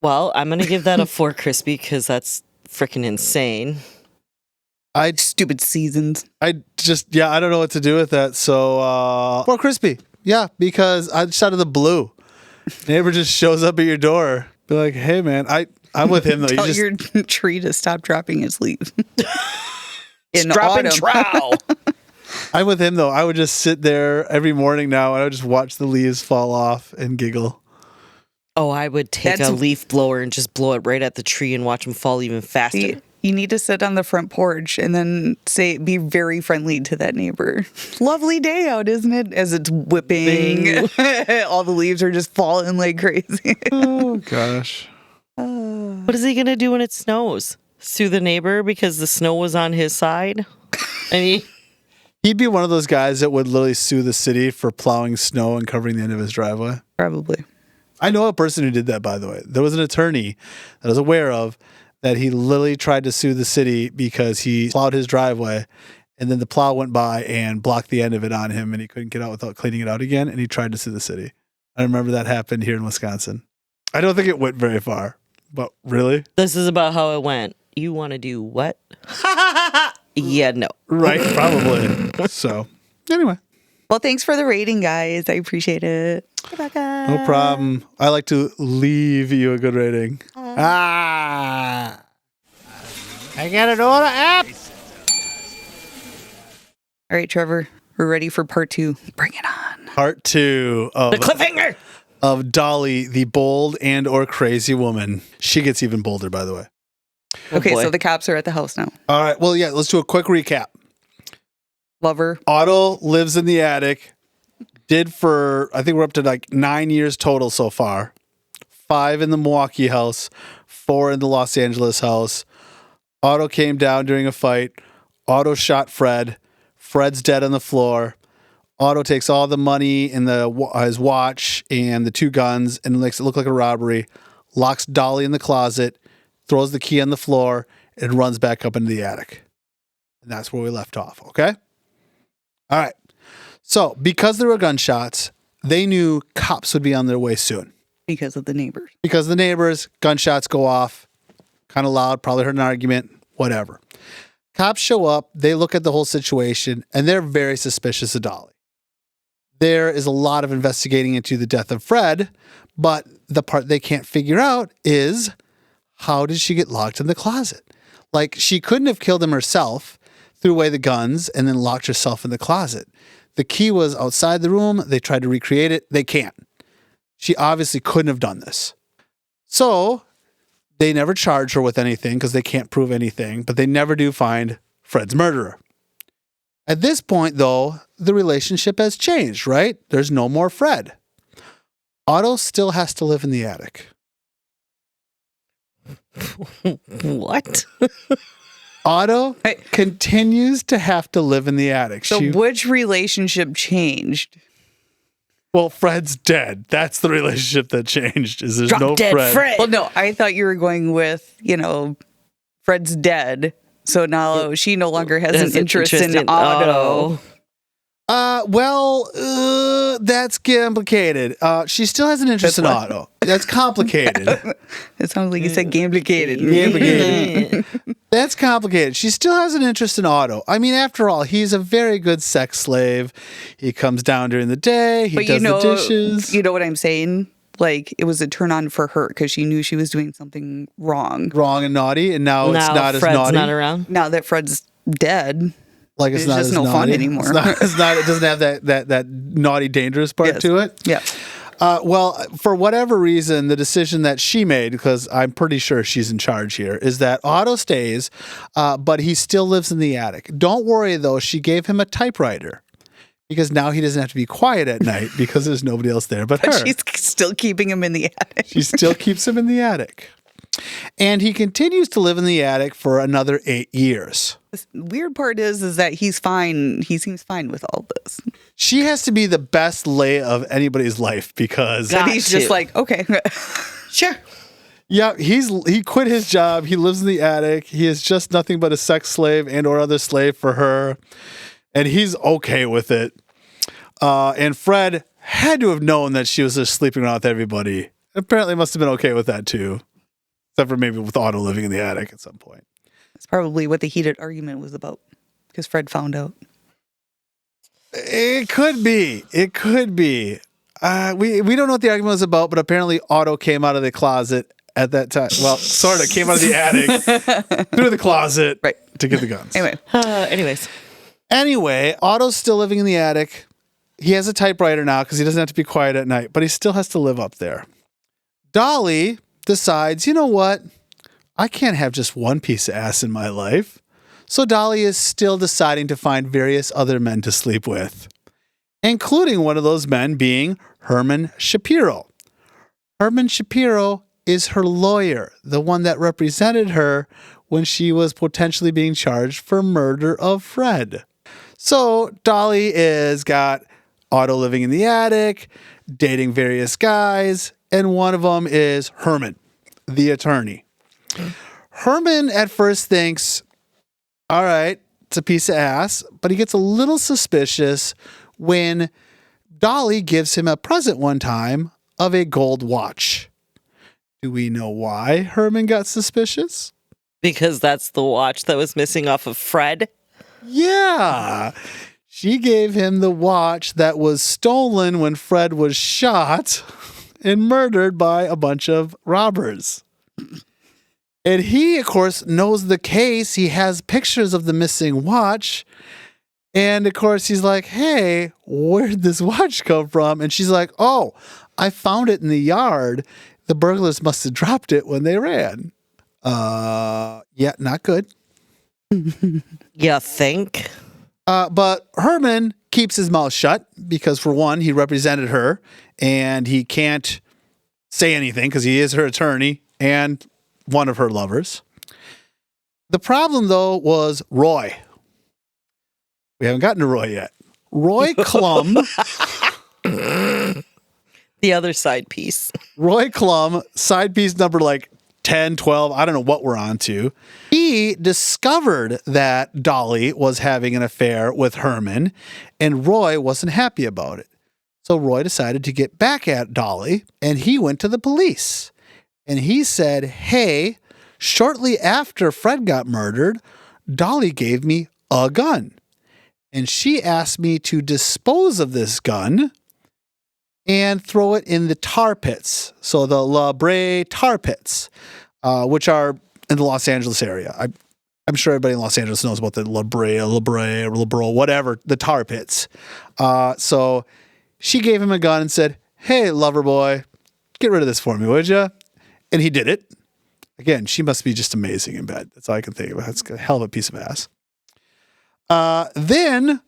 Well, I'm gonna give that a 4 crispy because that's freaking insane. Stupid seasons. I don't know what to do with that. So, 4 crispy. Yeah, because I just out of the blue. Neighbor just shows up at your door. Be like, hey man, I'm with him though. Tell You your tree to stop dropping its leaves. In Dropping autumn. trowel. I'm with him though. I would just sit there every morning now and I would just watch the leaves fall off and giggle. Oh, I would take That's- a leaf blower and just blow it right at the tree and watch them fall even faster. See, you need to sit on the front porch and then be very friendly to that neighbor. Lovely day out, isn't it? As it's whipping. All the leaves are just falling like crazy. Oh gosh. What is he going to do when it snows? Sue the neighbor because the snow was on his side? He'd be one of those guys that would literally sue the city for plowing snow and covering the end of his driveway. Probably. I know a person who did that, by the way. There was an attorney that I was aware of that he literally tried to sue the city because he plowed his driveway and then the plow went by and blocked the end of it on him and he couldn't get out without cleaning it out again. And he tried to sue the city. I remember that happened here in Wisconsin. I don't think it went very far, but really? This is about how it went. You want to do what? Yeah, no. Right, probably. So, anyway. Well, thanks for the rating, guys. I appreciate it. No problem. I like to leave you a good rating. I got an order app. All right, Trevor, we're ready for part 2. Bring it on. Part 2 of The cliffhanger! of Dolly, the bold and or crazy woman. She gets even bolder, by the way. Okay, boy. so the cops are at the house now. All right. Well, yeah, let's do a quick recap. Lover. Otto lives in the attic. Did for, I think we're up to like 9 years total so far. 5 in the Milwaukee house, 4 in the Los Angeles house. Otto came down during a fight. Otto shot Fred. Fred's dead on the floor. Otto takes all the money and his watch and the 2 guns and makes it look like a robbery. Locks Dolly in the closet, throws the key on the floor, and runs back up into the attic. And that's where we left off, okay? All right. So, because there were gunshots, they knew cops would be on their way soon. Because of the neighbors. Because the neighbors, gunshots go off, kind of loud, probably heard an argument, whatever. Cops show up, they look at the whole situation, and they're very suspicious of Dolly. There is a lot of investigating into the death of Fred, but the part they can't figure out is, how did she get locked in the closet? Like, she couldn't have killed him herself, threw away the guns, and then locked herself in the closet. The key was outside the room. They tried to recreate it. They can't. She obviously couldn't have done this. So they never charge her with anything because they can't prove anything, but they never do find Fred's murderer. At this point, though, the relationship has changed, right? There's no more Fred. Otto still has to live in the attic. What? Otto continues to have to live in the attic. So which relationship changed? Well, Fred's dead. That's the relationship that changed. Is there's Drop no dead Fred. Well, no, I thought you were going with, Fred's dead. So now she no longer has an interest in Otto. That's complicated. She still has an interest in Otto. That's complicated. It sounds like you said gamblicated. Complicated. That's complicated. She still has an interest in Otto. I mean, after all, he's a very good sex slave. He comes down during the day. He does the dishes. You know what I'm saying? Like, it was a turn on for her because she knew she was doing something wrong. Wrong and naughty, and now it's not as Fred's naughty. not around. Now that Fred's dead, Like it's not just as no naughty. fun anymore. It's not. It doesn't have that naughty, dangerous part Yes. to it. Yeah. Well, for whatever reason, the decision that she made, because I'm pretty sure she's in charge here, is that Otto stays, but he still lives in the attic. Don't worry, though. She gave him a typewriter because now he doesn't have to be quiet at night because there's nobody else there but her. She's still keeping him in the attic. She still keeps him in the attic. And he continues to live in the attic for another 8 years. The weird part is that he's fine. He seems fine with all this. She has to be the best lay of anybody's life because But he's just like, okay. Sure. yeah, he quit his job. He lives in the attic. He is just nothing but a sex slave and or other slave for her. And he's okay with it. And Fred had to have known that she was just sleeping around with everybody. Apparently must have been okay with that too. Except for maybe with Otto living in the attic at some point. That's probably what the heated argument was about because Fred found out. It could be. We don't know what the argument was about, but apparently Otto came out of the closet at that time. Well, sort of came out of the attic, through the closet to get the guns. Anyway, Otto's still living in the attic. He has a typewriter now because he doesn't have to be quiet at night, but he still has to live up there. Dolly decides, you know what? I can't have just one piece of ass in my life. So Dolly is still deciding to find various other men to sleep with, including one of those men being Herman Shapiro. Herman Shapiro is her lawyer, the one that represented her when she was potentially being charged for murder of Fred. So Dolly is got Otto living in the attic, dating various guys, and one of them is Herman, the attorney. Herman at first thinks, all right, it's a piece of ass, but he gets a little suspicious when Dolly gives him a present one time of a gold watch. Do we know why Herman got suspicious? Because that's the watch that was missing off of Fred? Yeah. She gave him the watch that was stolen when Fred was shot and murdered by a bunch of robbers. And he, of course, knows the case. He has pictures of the missing watch. And, of course, he's like, hey, where'd this watch come from? And she's like, oh, I found it in the yard. The burglars must have dropped it when they ran. Yeah, not good. You think? But Herman keeps his mouth shut because, for one, he represented her and he can't say anything because he is her attorney and one of her lovers. The problem, though, was Roy. We haven't gotten to Roy yet. Roy Klum. The other side piece. Roy Klum, side piece number like 10, 12, I don't know what we're on to. He discovered that Dolly was having an affair with Herman, and Roy wasn't happy about it. So Roy decided to get back at Dolly, and he went to the police. And he said, hey, shortly after Fred got murdered, Dolly gave me a gun. And she asked me to dispose of this gun and throw it in the tar pits. So the La Brea tar pits, which are in the Los Angeles area. I'm sure everybody in Los Angeles knows about the La Brea, whatever, the tar pits. So she gave him a gun and said, hey, lover boy, get rid of this for me, would you? And he did it. Again, she must be just amazing in bed. That's all I can think of. That's a hell of a piece of ass. Then,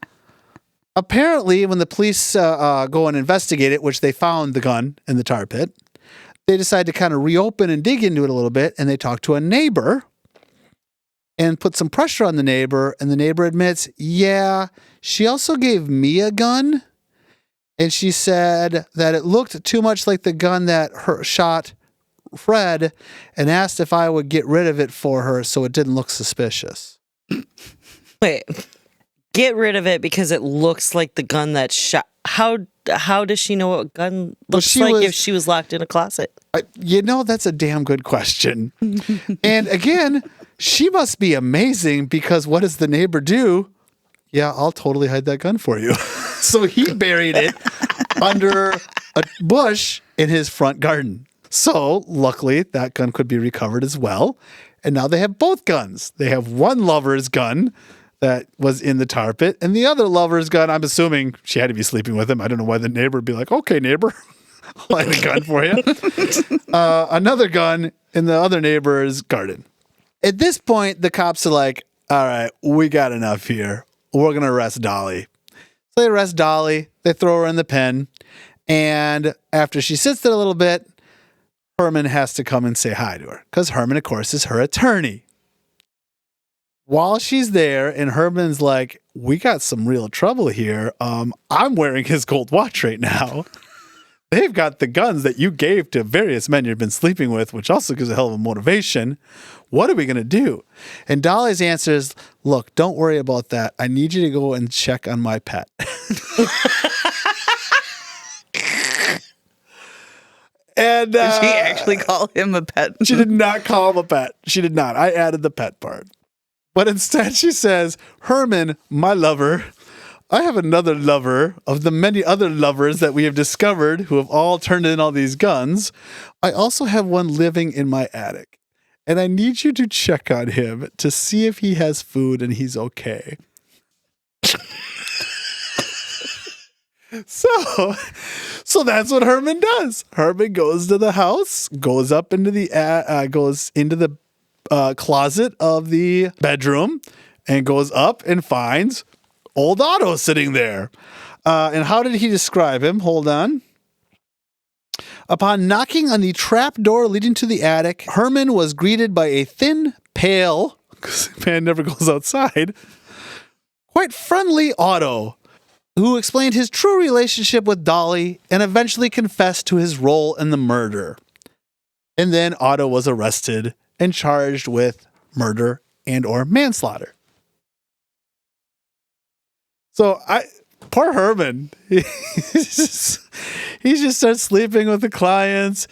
apparently, when the police go and investigate it, which they found the gun in the tar pit, they decide to kind of reopen and dig into it a little bit, and they talk to a neighbor and put some pressure on the neighbor, and the neighbor admits, yeah, she also gave me a gun, and she said that it looked too much like the gun that shot Fred, and asked if I would get rid of it for her so it didn't look suspicious. Wait, get rid of it because it looks like the gun that shot. How does she know what gun looks like if she was locked in a closet? That's a damn good question. And again, she must be amazing because what does the neighbor do? Yeah, I'll totally hide that gun for you. So he buried it under a bush in his front garden. So luckily that gun could be recovered as well. And now they have both guns. They have one lover's gun that was in the tar pit, and the other lover's gun, I'm assuming she had to be sleeping with him. I don't know why the neighbor would be like, okay, neighbor, I'll hide a gun for you. Another gun in the other neighbor's garden. At this point, the cops are like, all right, we got enough here. We're going to arrest Dolly. So they arrest Dolly. They throw her in the pen. And after she sits there a little bit, Herman has to come and say hi to her because Herman, of course, is her attorney. While she's there and Herman's like, we got some real trouble here. I'm wearing his gold watch right now. They've got the guns that you gave to various men you've been sleeping with, which also gives a hell of a motivation. What are we going to do? And Dolly's answer is, look, don't worry about that. I need you to go and check on my pet. And did she actually call him a pet? She did not call him a pet. She did not. I added the pet part. But instead she says, Herman, my lover, I have another lover of the many other lovers that we have discovered who have all turned in all these guns. I also have one living in my attic, and I need you to check on him to see if he has food and he's okay. So that's what Herman does. Herman goes to the house, goes into the closet of the bedroom, and goes up and finds old Otto sitting there. And how did he describe him? Hold on. Upon knocking on the trap door leading to the attic, Herman was greeted by a thin, pale, because man never goes outside, quite friendly Otto, who explained his true relationship with Dolly and eventually confessed to his role in the murder. And then Otto was arrested and charged with murder and or manslaughter. So poor Herman, he just starts sleeping with the clients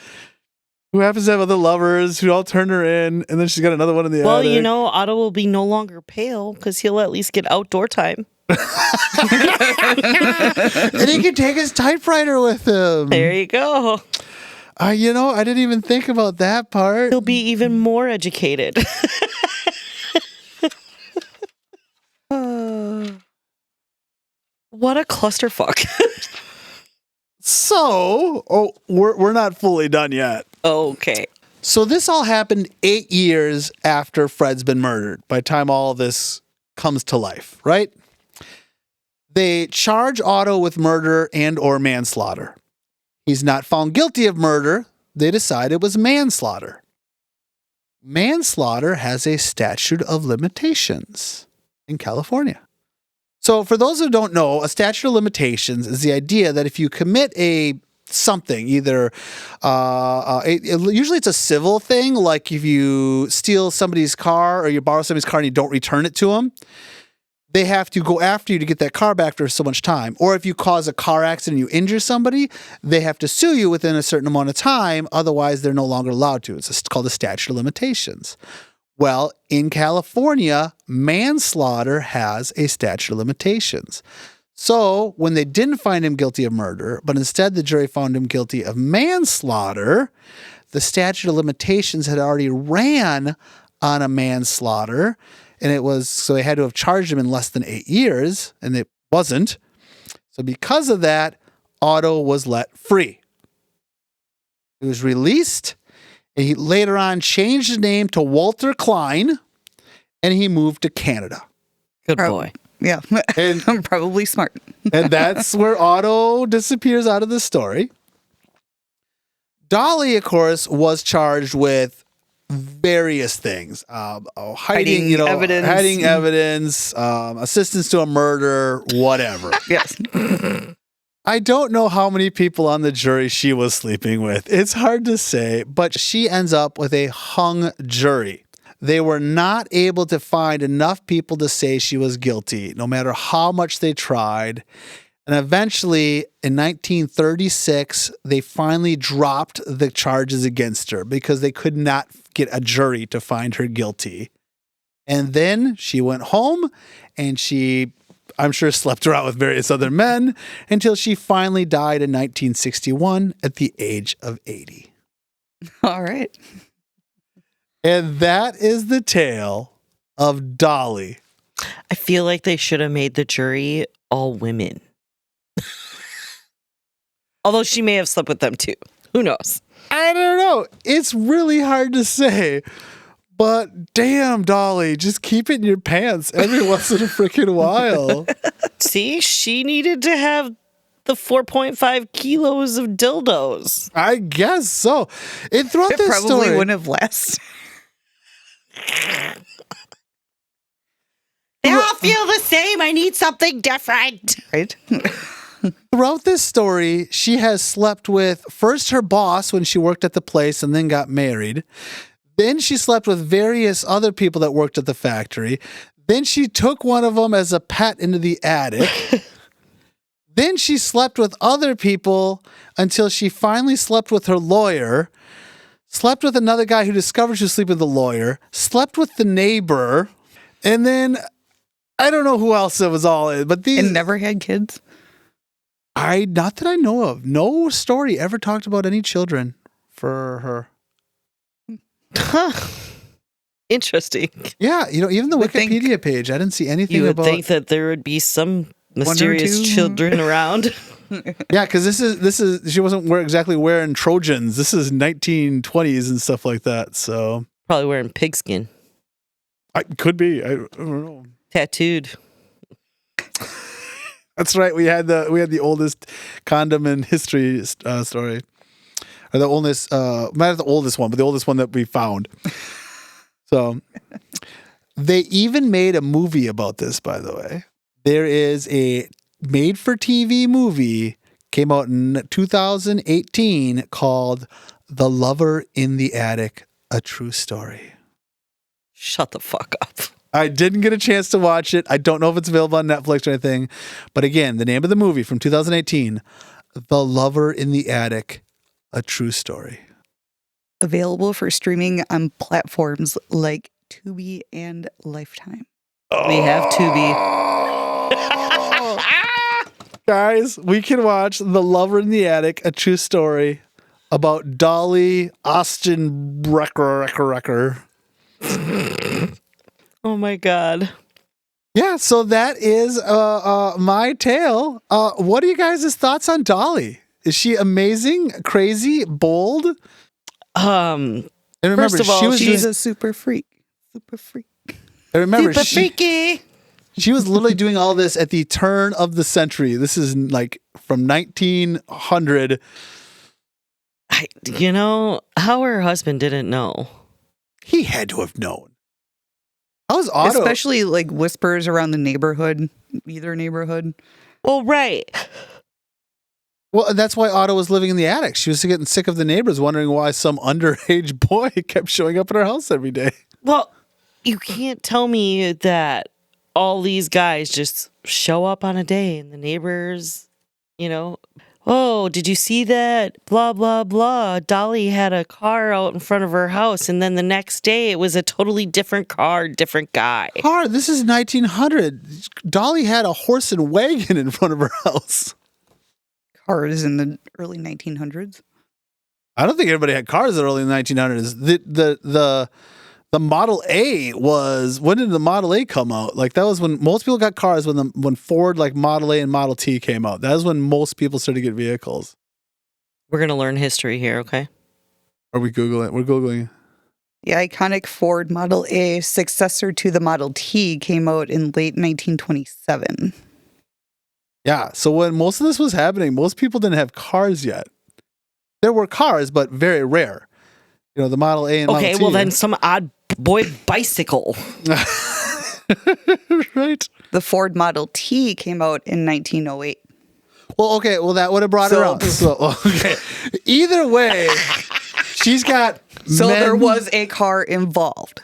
who happens to have other lovers who all turn her in, and then she's got another one in the attic. Well, Otto will be no longer pale because he'll at least get outdoor time. And he can take his typewriter with him. There you go. I didn't even think about that part. He'll be even more educated. What a clusterfuck. So, we're not fully done yet. Okay. So this all happened 8 years after Fred's been murdered, by the time all this comes to life, right? They charge Otto with murder and or manslaughter. He's not found guilty of murder. They decide it was manslaughter. Manslaughter has a statute of limitations in California. So for those who don't know, a statute of limitations is the idea that if you commit something, either usually it's a civil thing, like if you steal somebody's car or you borrow somebody's car and you don't return it to them, they have to go after you to get that car back for so much time. Or if you cause a car accident and you injure somebody, they have to sue you within a certain amount of time. Otherwise, they're no longer allowed to. It's called the statute of limitations. Well, in California, manslaughter has a statute of limitations. So when they didn't find him guilty of murder, but instead the jury found him guilty of manslaughter, the statute of limitations had already ran on a manslaughter. And so they had to have charged him in less than 8 years, and it wasn't. So because of that, Otto was let free. He was released, and he later on changed his name to Walter Klein, and he moved to Canada. Good boy. Yeah, And I'm probably smart. And that's where Otto disappears out of the story. Dolly, of course, was charged with various things. Hiding evidence, assistance to a murder, whatever. Yes. I don't know how many people on the jury she was sleeping with. It's hard to say, but she ends up with a hung jury. They were not able to find enough people to say she was guilty, no matter how much they tried. And eventually, in 1936, they finally dropped the charges against her because they could not get a jury to find her guilty. And then she went home and she, I'm sure, slept around with various other men until she finally died in 1961 at the age of 80. All right. And that is the tale of Dolly. I feel like they should have made the jury all women. Although she may have slept with them too. Who knows? I don't know. It's really hard to say. But damn, Dolly, just keep it in your pants every once in a freaking while. See, she needed to have the 4.5 kilos of dildos. I guess so. And throughout this Probably story, wouldn't have lasted. They all feel the same. I need something different. Right? throughout this story, she has slept with first her boss when she worked at the place and then got married. Then she slept with various other people that worked at the factory. Then she took one of them as a pet into the attic. Then she slept with other people until she finally slept with her lawyer, slept with another guy who discovered she was sleeping with the lawyer, slept with the neighbor, and then I don't know who else it was all in, but these And never had kids? not that I know of. No story ever talked about any children for her. Huh. Interesting. Yeah, even the would think- Wikipedia page, I didn't see anything You would about. think that there would be some mysterious two. children around. Yeah, because this is she wasn't exactly wearing Trojans. This is 1920s and stuff like that. So Probably wearing pigskin. could be. I don't know. Tattooed. That's right. We had the oldest condom in history story, or the oldest, not the oldest one, but the oldest one that we found. So they even made a movie about this. By the way, there is a made-for-TV movie came out in 2018 called "The Lover in the Attic: A True Story." Shut the fuck up. I didn't get a chance to watch it. I don't know if it's available on Netflix or anything. But again, the name of the movie from 2018, The Lover in the Attic, A True Story. Available for streaming on platforms like Tubi and Lifetime. We have Tubi. Guys, we can watch The Lover in the Attic, A True Story about Dolly Austin Wrecker. Oh my God. Yeah, so that is my tale. What are you guys' thoughts on Dolly? Is she amazing, crazy, bold? And remember, First of all, She's a super freak. Super freak. and remember, Super freaky. she was literally doing all this at the turn of the century. This is like from 1900. How her husband didn't know. He had to have known. How's Otto? Especially like whispers around the neighborhood, either neighborhood. Well, right. Well, that's why Otto was living in the attic. She was getting sick of the neighbors, wondering why some underage boy kept showing up at her house every day. Well, you can't tell me that all these guys just show up on a day and the neighbors, oh, did you see that? Blah, blah, blah. Dolly had a car out in front of her house. And then the next day it was a totally different car, different guy. Car, this is 1900. Dolly had a horse and wagon in front of her house. Cars in the early 1900s. I don't think everybody had cars in the early 1900s. The Model A was, when did the Model A come out? Like that was when most people got cars, when Ford like Model A and Model T came out. That was when most people started to get vehicles. We're going to learn history here, okay? Are we Googling? We're Googling. The iconic Ford Model A, successor to the Model T, came out in late 1927. Yeah. So when most of this was happening, most people didn't have cars yet. There were cars, but very rare. The Model A and Model T. Okay, well then some odd boy bicycle. Right. The Ford Model T came out in 1908. Well, okay. Well, that would have brought her up. So, okay. Either way, she's got So men. there was a car involved.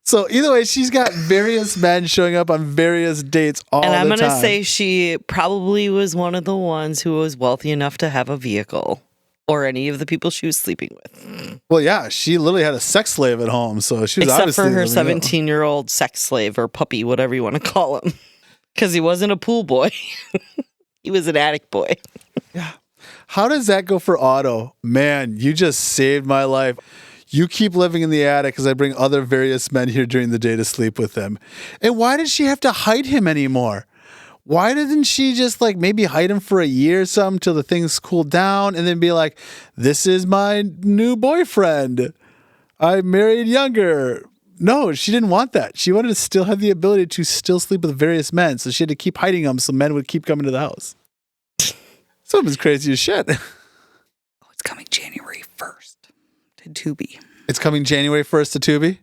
So either way, she's got various men showing up on various dates all the time. And I'm going to say she probably was one of the ones who was wealthy enough to have a vehicle. Or any of the people she was sleeping with. Well, yeah, she literally had a sex slave at home, so she was Except obviously for her living it up. 17-year-old sex slave or puppy, whatever you want to call him. Because he wasn't a pool boy. He was an attic boy. Yeah. How does that go for Otto? Man, you just saved my life. You keep living in the attic because I bring other various men here during the day to sleep with them. And why did she have to hide him anymore? Why didn't she just like maybe hide him for a year or something till the things cooled down and then be like, this is my new boyfriend. I married younger. No, she didn't want that. She wanted to still have the ability to still sleep with various men. So she had to keep hiding them so men would keep coming to the house. Something's crazy as shit. Oh, it's coming January 1st to Tubi. It's coming January 1st to Tubi.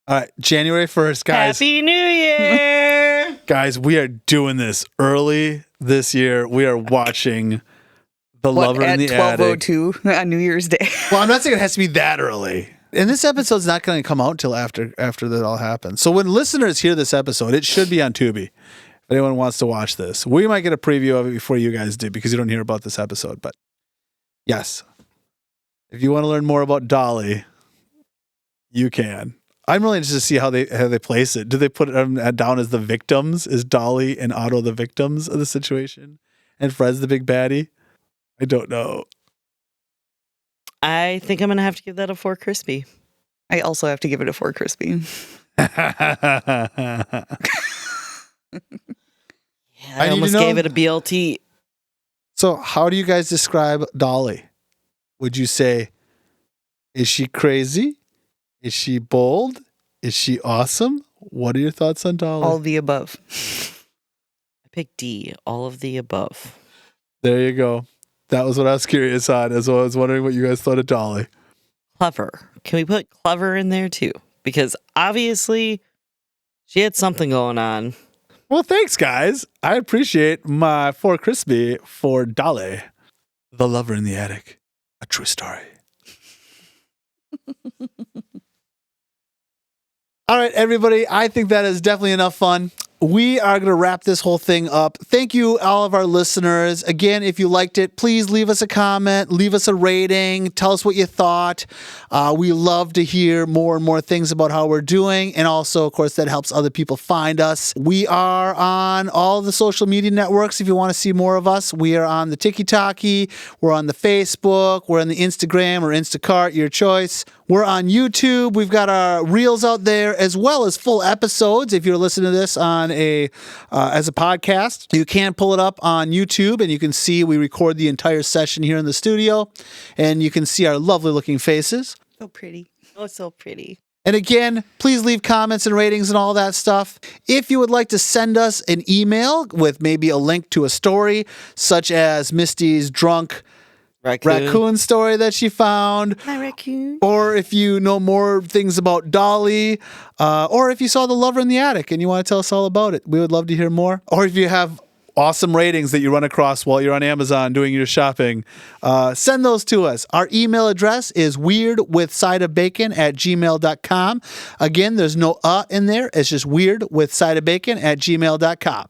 All right, January 1st, guys. Happy New Year! Guys, we are doing this early this year. We are watching The Lover in the Attic. At 12:02 on New Year's Day. Well, I'm not saying it has to be that early. And this episode's not going to come out until after that all happens. So when listeners hear this episode, it should be on Tubi. If anyone wants to watch this, we might get a preview of it before you guys do because you don't hear about this episode. But yes, if you want to learn more about Dolly, you can. I'm really interested to see how they place it. Do they put them down as the victims? Is Dolly and Otto the victims of the situation? And Fred's the big baddie? I don't know. I think I'm going to have to give that a 4 crispy. I also have to give it a 4 crispy. I I need almost to know- gave it a BLT. So how do you guys describe Dolly? Would you say, is she crazy? Is she bold? Is she awesome? What are your thoughts on Dolly? All of the above. I picked D, all of the above. There you go. That was what I was curious on, as well. I was wondering what you guys thought of Dolly. Clever. Can we put clever in there too? Because obviously she had something going on. Well, thanks, guys. I appreciate my 4 crispy for Dolly, the lover in the attic. A true story. All right, everybody. I think that is definitely enough fun. We are going to wrap this whole thing up. Thank you, all of our listeners. Again, if you liked it, please leave us a comment, leave us a rating, tell us what you thought. We love to hear more and more things about how we're doing. And also, of course, that helps other people find us. We are on all the social media networks if you want to see more of us. We are on the TikTok, we're on the Facebook, we're on the Instagram or Instacart, your choice. We're on YouTube. We've got our reels out there as well as full episodes. If you're listening to this on as a podcast, you can pull it up on YouTube and you can see we record the entire session here in the studio and you can see our lovely looking faces. So pretty. Oh, so pretty. And again, please leave comments and ratings and all that stuff. If you would like to send us an email with maybe a link to a story, such as Misty's drunk raccoon story that she found. My raccoon. Or if you know more things about Dolly, or if you saw The Lover in the Attic and you want to tell us all about it, we would love to hear more. Or if you have awesome ratings that you run across while you're on Amazon doing your shopping, send those to us. Our email address is weirdwithsideofbacon@gmail.com. Again, there's no in there. It's just weirdwithsideofbacon@gmail.com.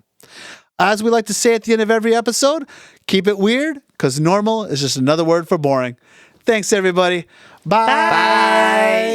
As we like to say at the end of every episode, keep it weird, because normal is just another word for boring. Thanks, everybody. Bye. Bye.